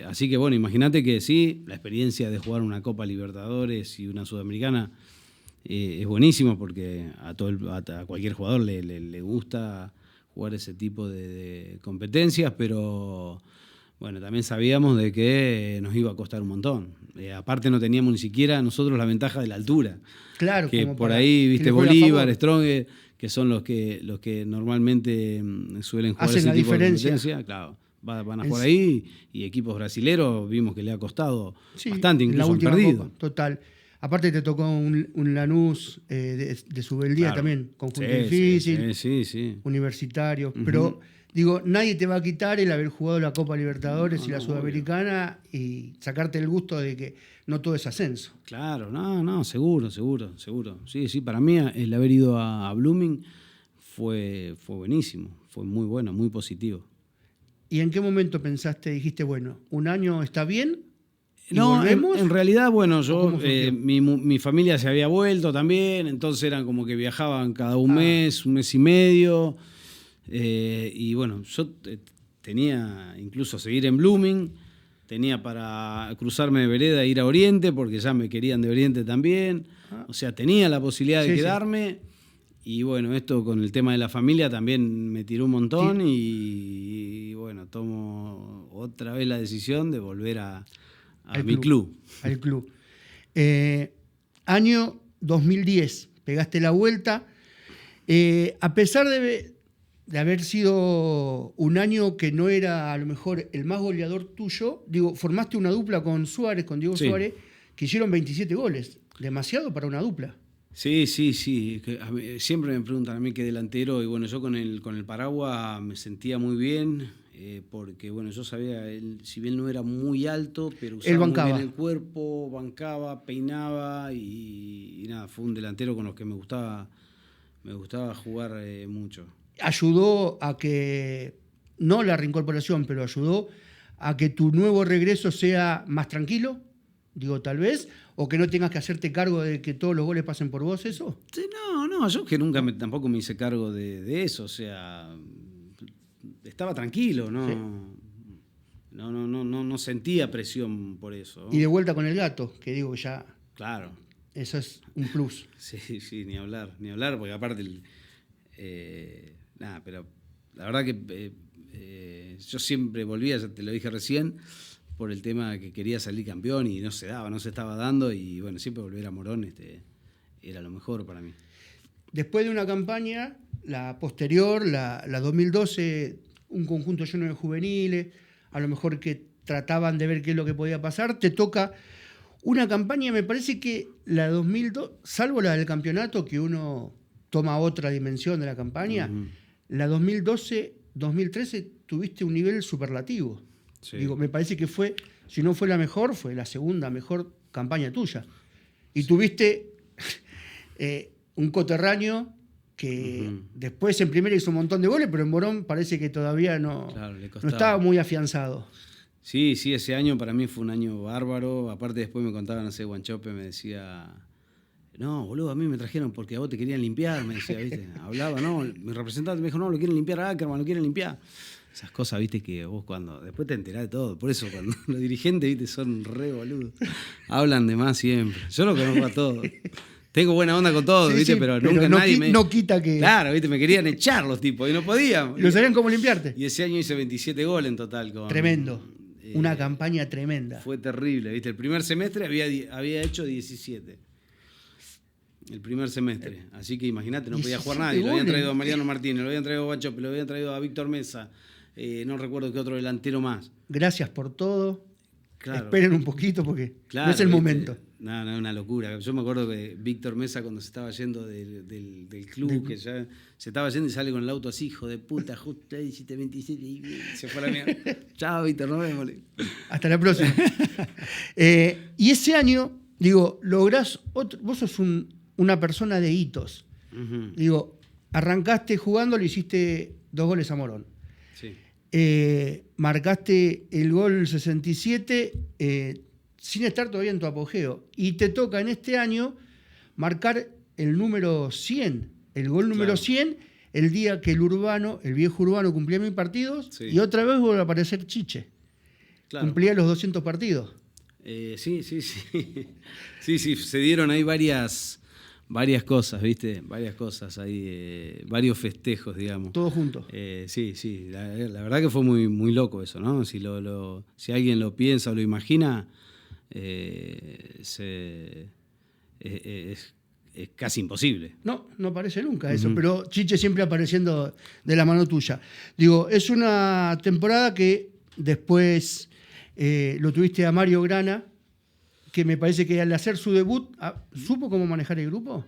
Así que bueno, imagínate que sí, la experiencia de jugar una Copa Libertadores y una Sudamericana es buenísimo porque a cualquier jugador le gusta jugar ese tipo de competencias, pero bueno, también sabíamos de que nos iba a costar un montón. Aparte no teníamos ni siquiera nosotros la ventaja de la altura. Claro, que como por para ahí, viste, que le juegue a Bolívar, favor. Strong, que son los que normalmente suelen jugar Hacen ese la tipo diferencia. de competencia. Claro, van a jugar ahí y equipos brasileros vimos que le ha costado Sí, bastante, en la incluso han última perdido. Copa, total. Aparte te tocó un Lanús de Subeldía Claro. también, conjunto Sí, difícil, sí. universitario. Pero digo, nadie te va a quitar el haber jugado la Copa Libertadores y la Sudamericana y sacarte el gusto de que no todo es ascenso. Claro, no, seguro. Sí, para mí el haber ido a Blooming fue buenísimo, fue muy bueno, muy positivo. ¿Y en qué momento pensaste, dijiste, bueno, un año está bien? ¿Y No, volvemos? en realidad, bueno, yo ¿Cómo surgió? mi familia se había vuelto también, entonces eran como que viajaban cada un mes y medio. Y bueno, yo tenía incluso seguir en Blooming, tenía para cruzarme de vereda e ir a Oriente, porque ya me querían de Oriente también. O sea, tenía la posibilidad de quedarme. Y bueno, esto con el tema de la familia también me tiró un montón. Y bueno, tomo otra vez la decisión de volver a mi club. Al club. Año 2010, pegaste la vuelta. A pesar de haber sido un año que no era a lo mejor el más goleador tuyo, digo, formaste una dupla con Suárez, con Diego Suárez, que hicieron 27 goles. Demasiado para una dupla. Sí. Siempre me preguntan a mí qué delantero, y bueno, yo con el Paragua me sentía muy bien, porque bueno, yo sabía, él, si bien no era muy alto, pero usaba muy bien el cuerpo, bancaba, peinaba y nada, fue un delantero con los que me gustaba jugar mucho. Ayudó a que, no la reincorporación, pero ayudó a que tu nuevo regreso sea más tranquilo, digo, tal vez, o que no tengas que hacerte cargo de que todos los goles pasen por vos, ¿eso? Sí, no, yo que nunca tampoco me hice cargo de eso, o sea, estaba tranquilo, ¿no? Sí. No sentía presión por eso, ¿no? Y de vuelta con el gato, que digo que ya... Claro. Eso es un plus. Sí, ni hablar, porque aparte... nada, pero la verdad que yo siempre volvía, ya te lo dije recién, por el tema de que quería salir campeón y no se estaba dando, y bueno, siempre volver a Morón era lo mejor para mí. Después de una campaña, la posterior, la 2012, un conjunto lleno de juveniles, a lo mejor que trataban de ver qué es lo que podía pasar. Te toca una campaña, me parece que la 2002, salvo la del campeonato, que uno toma otra dimensión de la campaña, la 2012-2013 tuviste un nivel superlativo. Sí. Digo, me parece que fue, si no fue la mejor, fue la segunda mejor campaña tuya. Y tuviste un coterráneo que después en primera hizo un montón de goles, pero en Morón parece que todavía no estaba muy afianzado. Sí, ese año para mí fue un año bárbaro. Aparte después me contaban, no sé, Guanchope me decía, no, boludo, a mí me trajeron porque a vos te querían limpiar, me decía, ¿viste? Hablaba, no, mi representante me dijo, no, lo quieren limpiar a Ackerman, lo quieren limpiar. Esas cosas, viste, que vos cuando, después te enterás de todo. Por eso cuando los dirigentes, viste, son re boludos. Hablan de más siempre. Yo lo conozco a todos. Tengo buena onda con todos, ¿viste? Pero nunca no nadie me... No quita que... Claro, ¿viste? Me querían echar los tipos y no podían. ¿Y no sabían cómo limpiarte? Y ese año hice 27 goles en total. Tremendo. Una campaña tremenda. Fue terrible, ¿viste? El primer semestre había hecho 17. El primer semestre. Así que imagínate, no podía jugar nadie. Lo habían traído a Mariano Martínez, lo habían traído a Guanchope, lo habían traído a Víctor Mesa. No recuerdo qué otro delantero más. Gracias por todo. Claro. Esperen un poquito porque claro, no es el momento. No, es una locura. Yo me acuerdo que Víctor Mesa, cuando se estaba yendo del club, que ya se estaba yendo y sale con el auto así, hijo de puta, justo ahí hiciste 27 y se fue a la mierda. Chao, Víctor, nos vemos. Hasta la próxima. Y ese año, digo, lográs vos sos una persona de hitos. Digo, arrancaste jugando, le hiciste 2 goles a Morón. Sí. Marcaste el gol 67 sin estar todavía en tu apogeo. Y te toca en este año marcar el número 100, el gol número 100, el día que el viejo Urbano cumplía 1000 partidos, sí. Y otra vez vuelve a aparecer Chiche. Claro. Cumplía los 200 partidos. Sí, se dieron ahí varias cosas, ¿viste? Varias cosas ahí, varios festejos, digamos. Todos juntos. Sí. La verdad que fue muy, muy loco eso, ¿no? Si alguien lo piensa o lo imagina, es casi imposible. No parece nunca eso, pero Chiche siempre apareciendo de la mano tuya. Digo, es una temporada que después lo tuviste a Mario Grana, que me parece que al hacer su debut, ¿supo cómo manejar el grupo?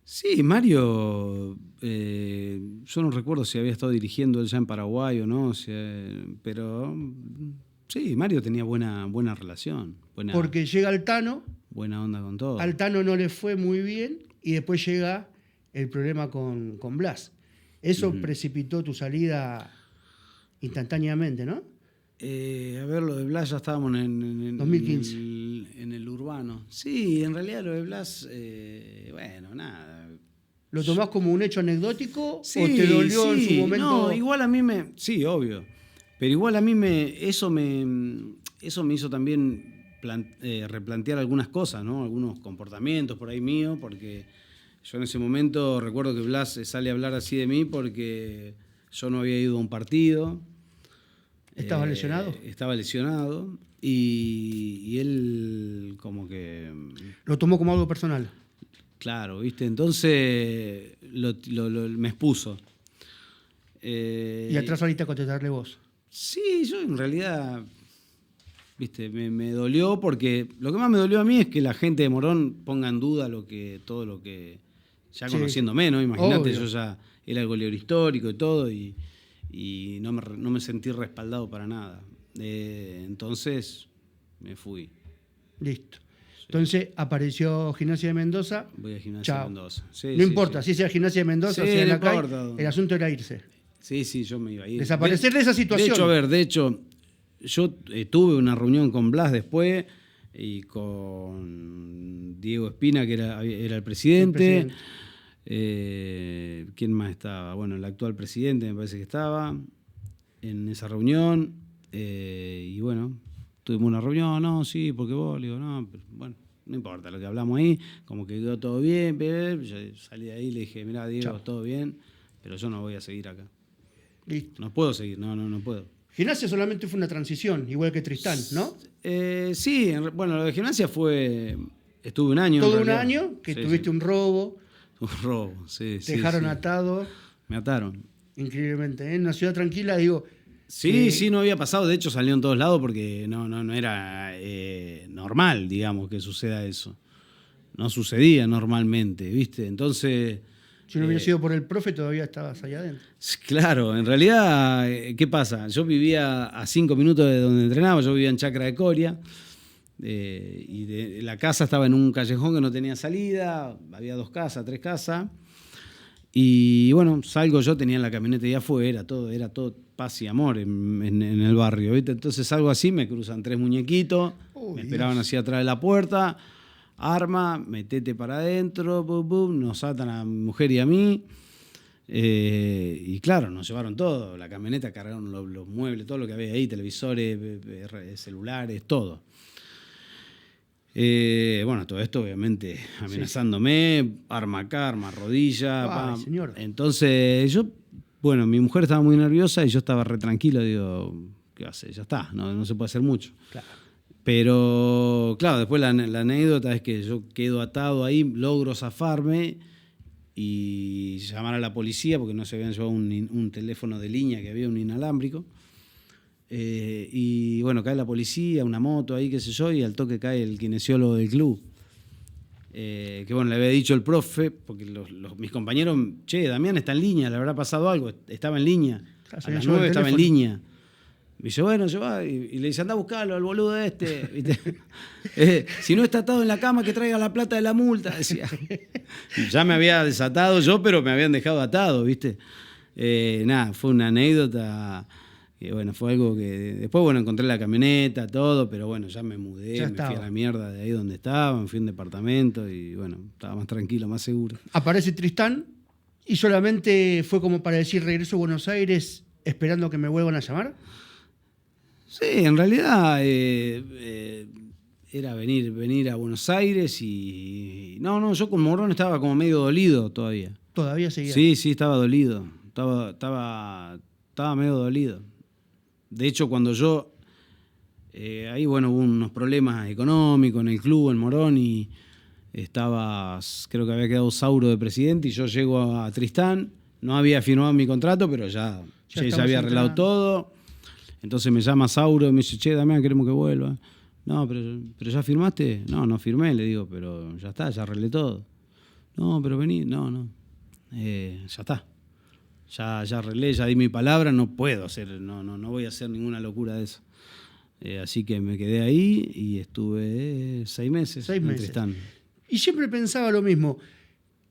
Sí, Mario, yo no recuerdo si había estado dirigiendo él ya en Paraguay o no, pero sí, Mario tenía buena relación. Porque llega Altano. Buena onda con todo. Altano no le fue muy bien y después llega el problema con Blas. Eso precipitó tu salida instantáneamente, ¿no? A ver, lo de Blas ya estábamos en 2015. En el urbano. Sí, en realidad lo de Blas, bueno, nada. ¿Lo tomás como un hecho anecdótico o te dolió en su momento? No, igual a mí sí, obvio. Pero igual a mí eso me hizo también replantear algunas cosas, ¿no? Algunos comportamientos por ahí míos, porque yo en ese momento recuerdo que Blas sale a hablar así de mí porque yo no había ido a un partido. ¿Estabas lesionado? Estaba lesionado y él como que... Lo tomó como algo personal. Claro, ¿viste? Entonces me expuso. Y atrás saliste a contestarle vos. Sí, yo en realidad, ¿viste? Me dolió porque lo que más me dolió a mí es que la gente de Morón ponga en duda todo lo que... Ya conociéndome, ¿no? Imagínate, yo ya era el goleador histórico y todo y no me sentí respaldado para nada. Entonces me fui. Listo. Sí. Entonces apareció Gimnasia de Mendoza. Voy a Gimnasia de Mendoza. Sí, no importa, si sea Gimnasia de Mendoza, sí, sea no la CAI, el asunto era irse. Sí, yo me iba a ir. Desaparecer de esa situación. De hecho, yo tuve una reunión con Blas después y con Diego Espina, que era el presidente. ¿Quién más estaba? Bueno, el actual presidente me parece que estaba en esa reunión y bueno, tuvimos una reunión, no, sí, porque vos, le digo, no, pero, bueno, no importa lo que hablamos ahí, como que quedó todo bien, yo salí de ahí y le dije, mirá, Diego, chao, todo bien, pero yo no voy a seguir acá. Listo. No puedo seguir, no puedo. Gimnasia solamente fue una transición, igual que Tristán, ¿no? Sí, bueno, lo de Gimnasia estuve un año. Todo un año que tuviste un robo. Un robo, sí. Te dejaron atado. Me ataron. Increíblemente. En una ciudad tranquila, digo, Sí, no había pasado. De hecho, salió en todos lados porque no era normal, digamos, que suceda eso. No sucedía normalmente, ¿viste? Entonces... Si no hubiera sido por el profe, todavía estabas allá adentro. Claro, en realidad, ¿qué pasa? Yo vivía a 5 minutos de donde entrenaba, yo vivía en Chacra de Coria, y la casa estaba en un callejón que no tenía salida, había 2 casas, 3 casas, y bueno, salgo yo, tenía la camioneta ahí afuera, era todo paz y amor en el barrio, ¿viste? Entonces salgo así, me cruzan 3 muñequitos, me esperaban así atrás de la puerta, arma, metete para adentro, bum, bum, nos atan a mi mujer y a mí. Y claro, nos llevaron todo, la camioneta, cargaron los muebles, todo lo que había ahí, televisores, celulares, todo. Bueno, todo esto obviamente amenazándome, arma acá, arma rodilla. Ay, señor. Entonces bueno, mi mujer estaba muy nerviosa y yo estaba re tranquilo, digo, ¿qué hace? Ya está, no se puede hacer mucho. Claro. Pero, claro, después la anécdota es que yo quedo atado ahí, logro zafarme y llamar a la policía porque no se habían llevado un teléfono de línea, que había un inalámbrico. Y bueno, cae la policía, una moto ahí, qué sé yo, y al toque cae el kinesiólogo del club. Que bueno, le había dicho el profe, porque mis compañeros, che, Damián está en línea, le habrá pasado algo, estaba en línea. A las 9 estaba en línea. Me dice, bueno, lleva, y le dice, anda a buscarlo, al boludo este. Si no está atado en la cama, que traiga la plata de la multa, decía. Ya me había desatado yo, pero me habían dejado atado, ¿viste? Nada, fue una anécdota, que bueno, fue algo que... Después, bueno, encontré la camioneta, todo, pero bueno, ya me mudé, me fui a la mierda de ahí donde estaba, me fui a un departamento y bueno, estaba más tranquilo, más seguro. Aparece Tristán y solamente fue como para decir regreso a Buenos Aires esperando que me vuelvan a llamar. Sí, en realidad era venir a Buenos Aires y... No, yo con Morón estaba como medio dolido todavía. ¿Todavía seguía? Sí, estaba dolido. Estaba medio dolido. De hecho, cuando yo... ahí, bueno, hubo unos problemas económicos en el club, en Morón, y creo que había quedado Sauro de presidente, y yo llego a Tristán, no había firmado mi contrato, pero ya había arreglado todo. Entonces me llama Sauro y me dice, che, Damián, queremos que vuelva. No, pero ¿ya firmaste? No firmé, le digo, pero ya está, ya arreglé todo. No, pero vení, no. Ya está. Ya arreglé, ya di mi palabra, no puedo hacer, no voy a hacer ninguna locura de eso. Así que me quedé ahí y estuve 6 meses. 6 meses. Tristán. Y siempre pensaba lo mismo.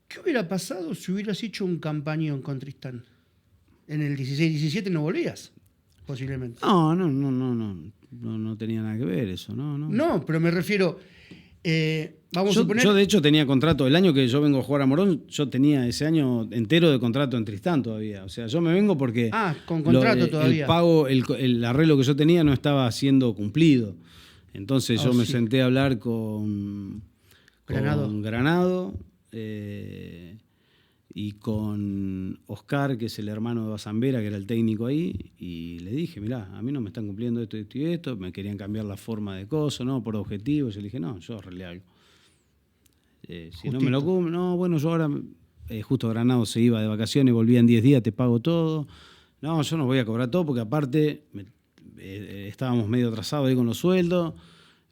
¿Qué hubiera pasado si hubieras hecho un campañón con Tristán? En el 16-17 no volvías. Posiblemente. No tenía nada que ver eso, no. No, pero me refiero, vamos a suponer... Yo de hecho tenía contrato, el año que yo vengo a jugar a Morón, yo tenía ese año entero de contrato en Tristán todavía. O sea, yo me vengo porque... con contrato todavía. El pago, el arreglo que yo tenía no estaba siendo cumplido. Entonces yo me senté a hablar con Granado y con Oscar, que es el hermano de Bazambera, que era el técnico ahí, y le dije, mirá, a mí no me están cumpliendo esto y esto, me querían cambiar la forma de cosas, ¿no? Por objetivos. Yo le dije, no, yo arreglé algo. Si no me lo cumplen, no, bueno, yo ahora, justo Granado se iba de vacaciones, volvía en 10 días, te pago todo. No, yo no voy a cobrar todo porque aparte estábamos medio atrasados ahí con los sueldos,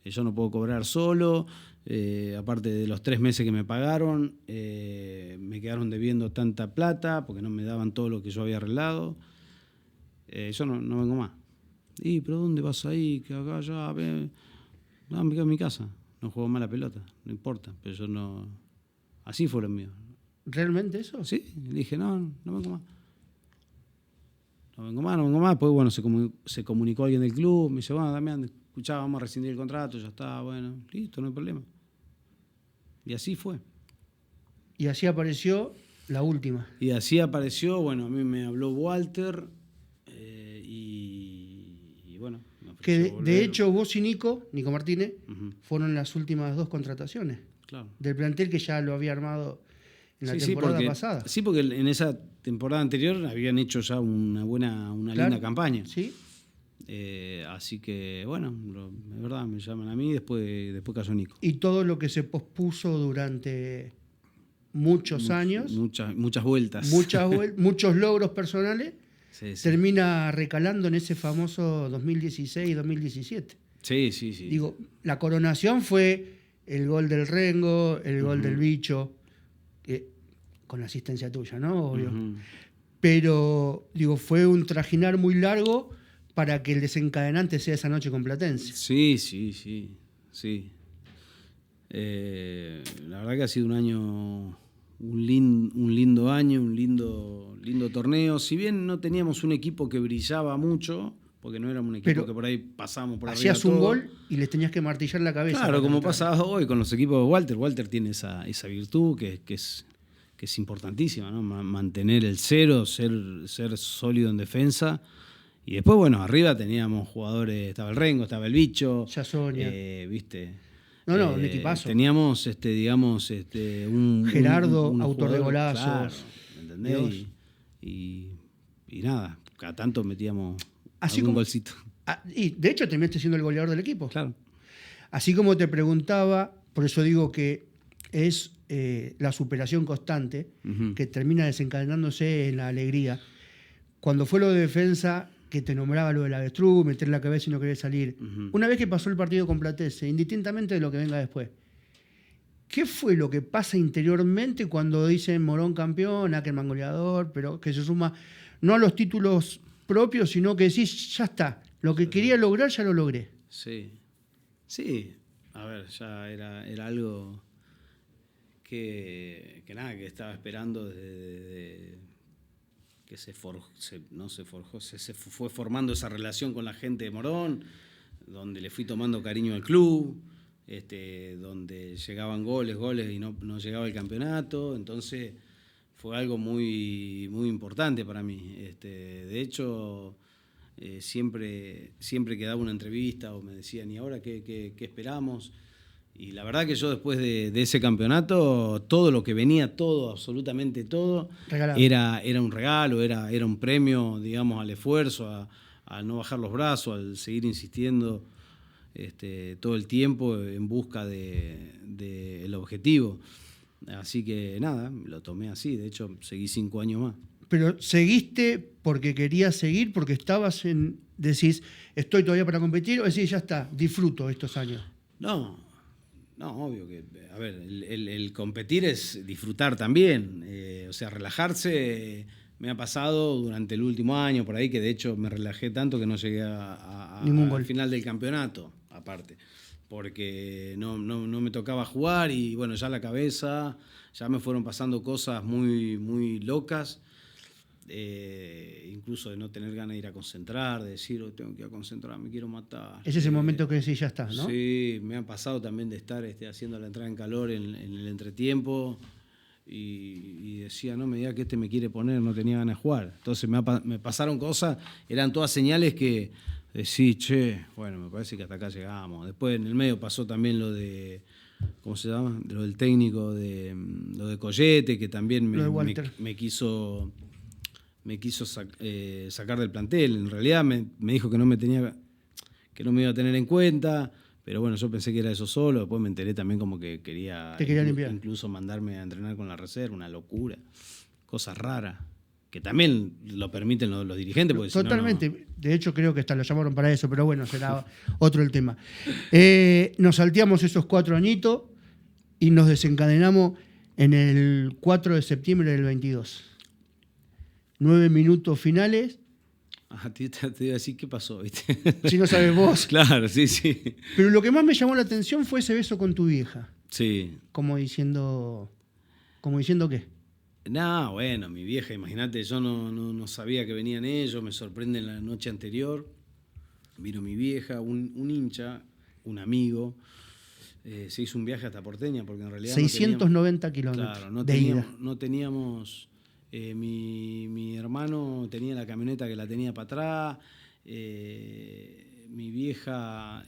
yo no puedo cobrar solo. Aparte de los 3 meses que me pagaron, me quedaron debiendo tanta plata porque no me daban todo lo que yo había arreglado. Yo no vengo más. ¿Pero dónde vas ahí? Que acá ya... No, me quedo en mi casa. No juego más la pelota, no importa. Pero yo no... Así fue lo mío. ¿Realmente eso? Sí, le dije, no vengo más. No vengo más. Después, bueno, se comunicó alguien del club, me dice, bueno, Damián, escuchá, vamos a rescindir el contrato, ya está, bueno, listo, no hay problema. Y así fue. Y así apareció la última. Y así apareció, bueno, a mí me habló Walter y bueno. Que de hecho vos y Nico Martínez, fueron las últimas 2 contrataciones. Claro. Del plantel que ya lo había armado en la temporada pasada. Sí, porque en esa temporada anterior habían hecho ya una linda campaña. Sí. Así que, bueno, de verdad, me llaman a mí y después cayó Nico. Y todo lo que se pospuso durante muchos años. Muchas vueltas. Muchos logros personales, Sí, sí. termina recalando en ese famoso 2016-2017. Sí. Digo, la coronación fue el gol del Rengo, el gol del Bicho, con la asistencia tuya, ¿no? Obvio. Pero, digo, fue un trajinar muy largo para que el desencadenante sea esa noche con Platense. Sí. La verdad que ha sido un año, un lindo año, un lindo torneo. Si bien no teníamos un equipo que brillaba mucho, porque no éramos un equipo Pero que por ahí pasamos por arriba hacías un todo. gol y les tenías que martillar la cabeza. Claro, como entrar. pasa hoy con los equipos de Walter. Walter tiene esa virtud que es importantísima, ¿no? Mantener el cero, ser sólido en defensa. Y después, bueno, arriba teníamos jugadores, estaba el Rengo, estaba el Bicho. Ya Sonia. ¿Viste? No, un equipazo. Teníamos, un Gerardo, un autor de jugador, golazos. claro, ¿me entendés? Y nada, cada tanto metíamos algún golcito. Y de hecho terminaste siendo el goleador del equipo. Claro. Así como te preguntaba, por eso digo que es la superación constante que termina desencadenándose en la alegría. Cuando fue lo de defensa, que te nombraba lo del avestruz, meter la cabeza y no querer salir. Una vez que pasó el partido con Platense, indistintamente de lo que venga después, ¿qué fue lo que pasa interiormente cuando dicen Morón campeón, Ackerman goleador, pero que se suma no a los títulos propios, sino que decís, ya está, lo que quería lograr ya lo logré? Sí. A ver, ya era algo que estaba esperando desde que se fue formando esa relación con la gente de Morón, donde le fui tomando cariño al club, donde llegaban goles y no llegaba el campeonato. Entonces fue algo muy, muy importante para mí. De hecho, siempre que daba una entrevista o me decían, ¿y ahora qué esperamos? Y la verdad que yo después de ese campeonato, todo lo que venía, absolutamente todo, era un regalo, era un premio, digamos, al esfuerzo, a no bajar los brazos, al seguir insistiendo todo el tiempo en busca del objetivo. Así que nada, lo tomé así, de hecho seguí 5 años más. Pero seguiste porque querías seguir, porque decís, estoy todavía para competir, o decís, ya está, disfruto estos años. No, obvio que, a ver, el competir es disfrutar también, relajarse. Me ha pasado durante el último año por ahí, que de hecho me relajé tanto que no llegué al final del campeonato, aparte, porque no me tocaba jugar y bueno, ya la cabeza, ya me fueron pasando cosas muy, muy locas. Incluso de no tener ganas de ir a concentrar, de decir, tengo que ir a concentrar, me quiero matar. Es ese momento que decís, ya está, ¿no? Sí, me ha pasado también de estar haciendo la entrada en calor en el entretiempo y decía, no me diga que me quiere poner, no tenía ganas de jugar. Entonces me pasaron cosas, eran todas señales que decís, bueno, me parece que hasta acá llegamos. Después en el medio pasó también lo de, ¿cómo se llama? Lo del técnico, lo de Collete, que también me quiso sacar del plantel. En realidad me dijo que no me iba a tener en cuenta, pero bueno, yo pensé que era eso solo. Después me enteré también como que quería incluso mandarme a entrenar con la reserva, una locura, cosas raras, que también lo permiten los dirigentes. Porque totalmente, si no. De hecho creo que hasta lo llamaron para eso, pero bueno, será otro el tema. Nos salteamos esos 4 añitos y nos desencadenamos en el 4 de septiembre del 22. 9 minutos finales. Te iba a decir qué pasó, ¿viste? Si no sabes vos. Claro, sí. Pero lo que más me llamó la atención fue ese beso con tu vieja. Sí. Como diciendo qué. No, bueno, mi vieja, imagínate, yo no sabía que venían ellos, me sorprende la noche anterior. Vino mi vieja, un hincha, un amigo. Se hizo un viaje hasta Porteña, porque en realidad 690 kilómetros. Claro, no teníamos. Mi hermano tenía la camioneta que la tenía para atrás. Mi vieja,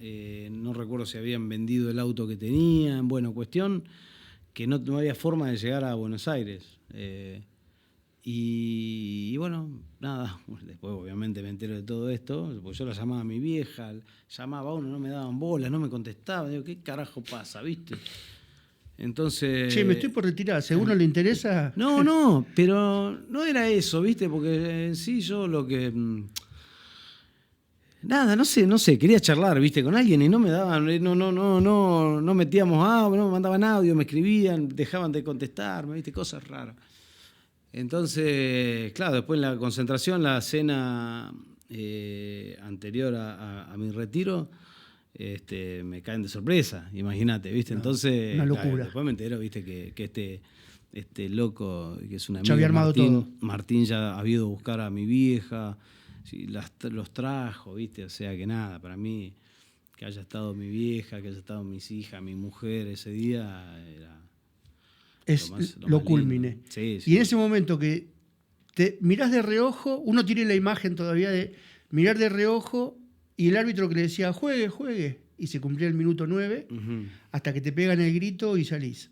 no recuerdo si habían vendido el auto que tenían. Bueno, cuestión que no había forma de llegar a Buenos Aires. Y bueno, nada. Después obviamente me entero de todo esto, porque yo la llamaba a mi vieja, llamaba a uno, no me daban bolas, no me contestaba. Digo, ¿qué carajo pasa, viste? Entonces... Che, me estoy por retirar, si a uno le interesa... No, pero no era eso, ¿viste? Porque sí, yo lo que... Nada, no sé, quería charlar, ¿viste? Con alguien y no me daban, no metíamos audio, no me mandaban audio, me escribían, dejaban de contestarme, ¿viste? Cosas raras. Entonces, claro, después en la concentración, la cena anterior a mi retiro, me caen de sorpresa, imagínate, ¿viste? No, entonces, una locura. Claro, después me entero, ¿viste? Que este loco, que es un amigo, Ya había armado todo. Martín ya había ido a buscar a mi vieja, sí, los trajo, ¿viste? O sea que nada, para mí, que haya estado mi vieja, que haya estado mis hijas, mi mujer ese día, era... Es lo más lo culmine. lindo. Sí. Y en ese momento que te mirás de reojo, uno tiene la imagen todavía de mirar de reojo y el árbitro que le decía, juegue, y se cumplía el minuto 9, hasta que te pegan el grito y salís.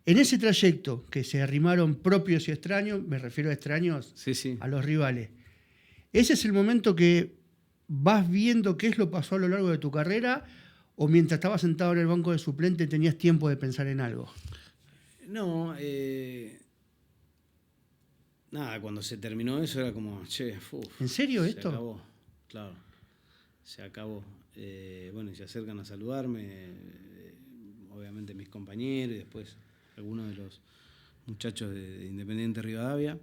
En ese trayecto que se arrimaron propios y extraños, me refiero a extraños, a los rivales, ¿ese es el momento que vas viendo qué es lo que pasó a lo largo de tu carrera o mientras estabas sentado en el banco de suplente tenías tiempo de pensar en algo? No, nada, cuando se terminó eso era como, ¿En serio se esto? acabó, claro, se acabó. Bueno, se acercan a saludarme, obviamente mis compañeros y después algunos de los muchachos de Independiente Rivadavia.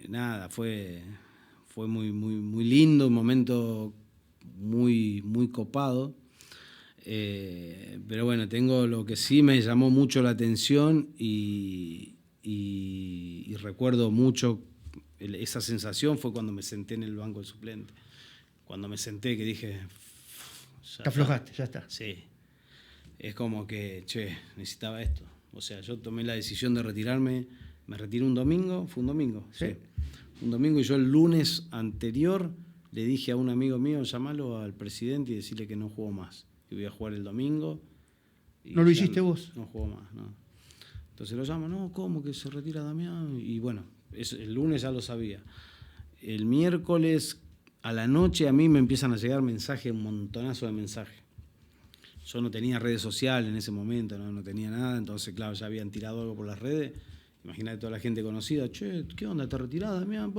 Nada, fue muy lindo, un momento muy copado. Pero bueno, tengo lo que sí me llamó mucho la atención y recuerdo mucho esa sensación fue cuando me senté en el banco del suplente. Cuando me senté que dije... Te aflojaste, ya está. Sí. Es como que, necesitaba esto. O sea, yo tomé la decisión de retirarme, me retiré un domingo, fue un domingo. Sí. Un domingo y yo el lunes anterior le dije a un amigo mío, llamalo al presidente y decirle que no juego más. Que voy a jugar el domingo. Y ¿No lo hiciste vos? No juego más, no. Entonces lo llamo, no, ¿cómo que se retira Damián? Y bueno, el lunes ya lo sabía. El miércoles a la noche a mí me empiezan a llegar mensajes, un montonazo de mensajes. Yo no tenía redes sociales en ese momento, no tenía nada, entonces claro, ya habían tirado algo por las redes. Imagínate toda la gente conocida, ¿qué onda? ¿Te retirás, Damián?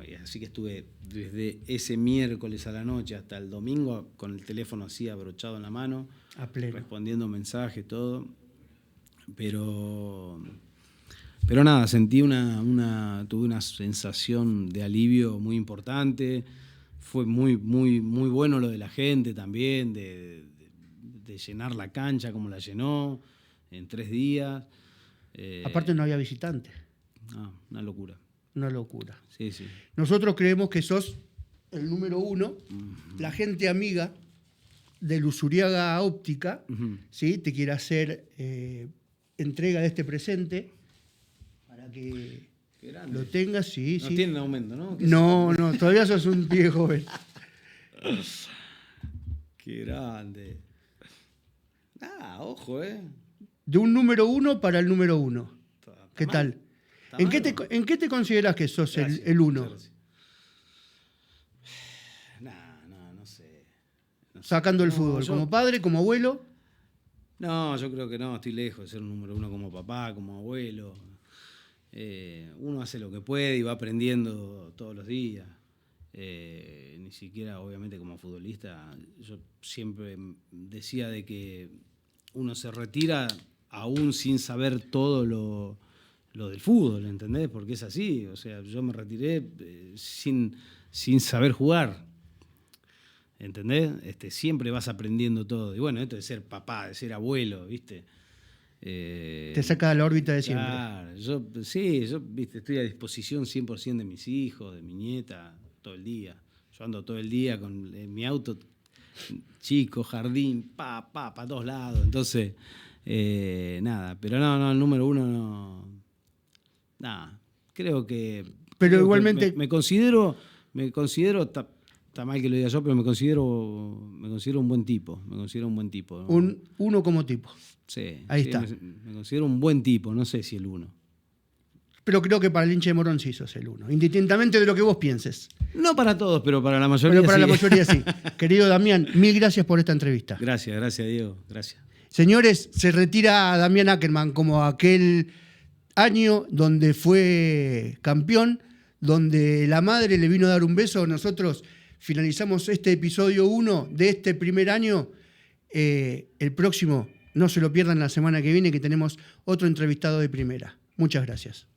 Y así que estuve desde ese miércoles a la noche hasta el domingo con el teléfono así abrochado en la mano, a pleno, respondiendo mensajes, todo. Pero nada, sentí tuve una sensación de alivio muy importante. Fue muy bueno lo de la gente también, de llenar la cancha como la llenó en 3 días. Aparte no había visitantes. Una locura. Una locura. Sí. Nosotros creemos que sos el número 1, la gente amiga de Lusuriaga Óptica, ¿sí? Te quiere hacer entrega de este presente para que lo tengas. Sí, no sí. Tienen aumento, ¿no? No, todavía sos un pie joven. Qué grande. Ojo, De un número 1 para el número 1. ¿Qué tal? ¿En qué te consideras que sos el 1? No sé. Sacando el fútbol, ¿como padre, como abuelo? No, yo creo que no, estoy lejos de ser un número 1 como papá, como abuelo. Uno hace lo que puede y va aprendiendo todos los días. Ni siquiera, obviamente, como futbolista, yo siempre decía de que uno se retira aún sin saber todo lo del fútbol, ¿entendés? Porque es así, o sea, yo me retiré sin saber jugar, ¿entendés? Siempre vas aprendiendo todo. Y bueno, esto de ser papá, de ser abuelo, ¿viste? Te saca de la órbita de siempre. Claro, yo ¿viste? Estoy a disposición 100% de mis hijos, de mi nieta, todo el día. Yo ando todo el día con mi auto chico, jardín, para todos lados. Entonces, nada, pero no, el número 1 no. Nada, creo que. Pero igualmente. Me considero, está mal que lo diga yo, pero me considero un buen tipo. Me considero un buen tipo, ¿no? Uno como tipo. Sí. Ahí está. Me considero un buen tipo, no sé si el 1. pero creo que para el hincha de Morón sí sos el uno, indistintamente de lo que vos pienses. No para todos, pero para la mayoría Pero para sí. la mayoría sí. Querido Damián, mil gracias por esta entrevista. Gracias, Diego. Gracias. Señores, se retira Damián Ackerman como aquel año donde fue campeón, donde la madre le vino a dar un beso. Nosotros finalizamos este episodio 1 de este primer año. El próximo, no se lo pierdan la semana que viene, que tenemos otro entrevistado de primera. Muchas gracias.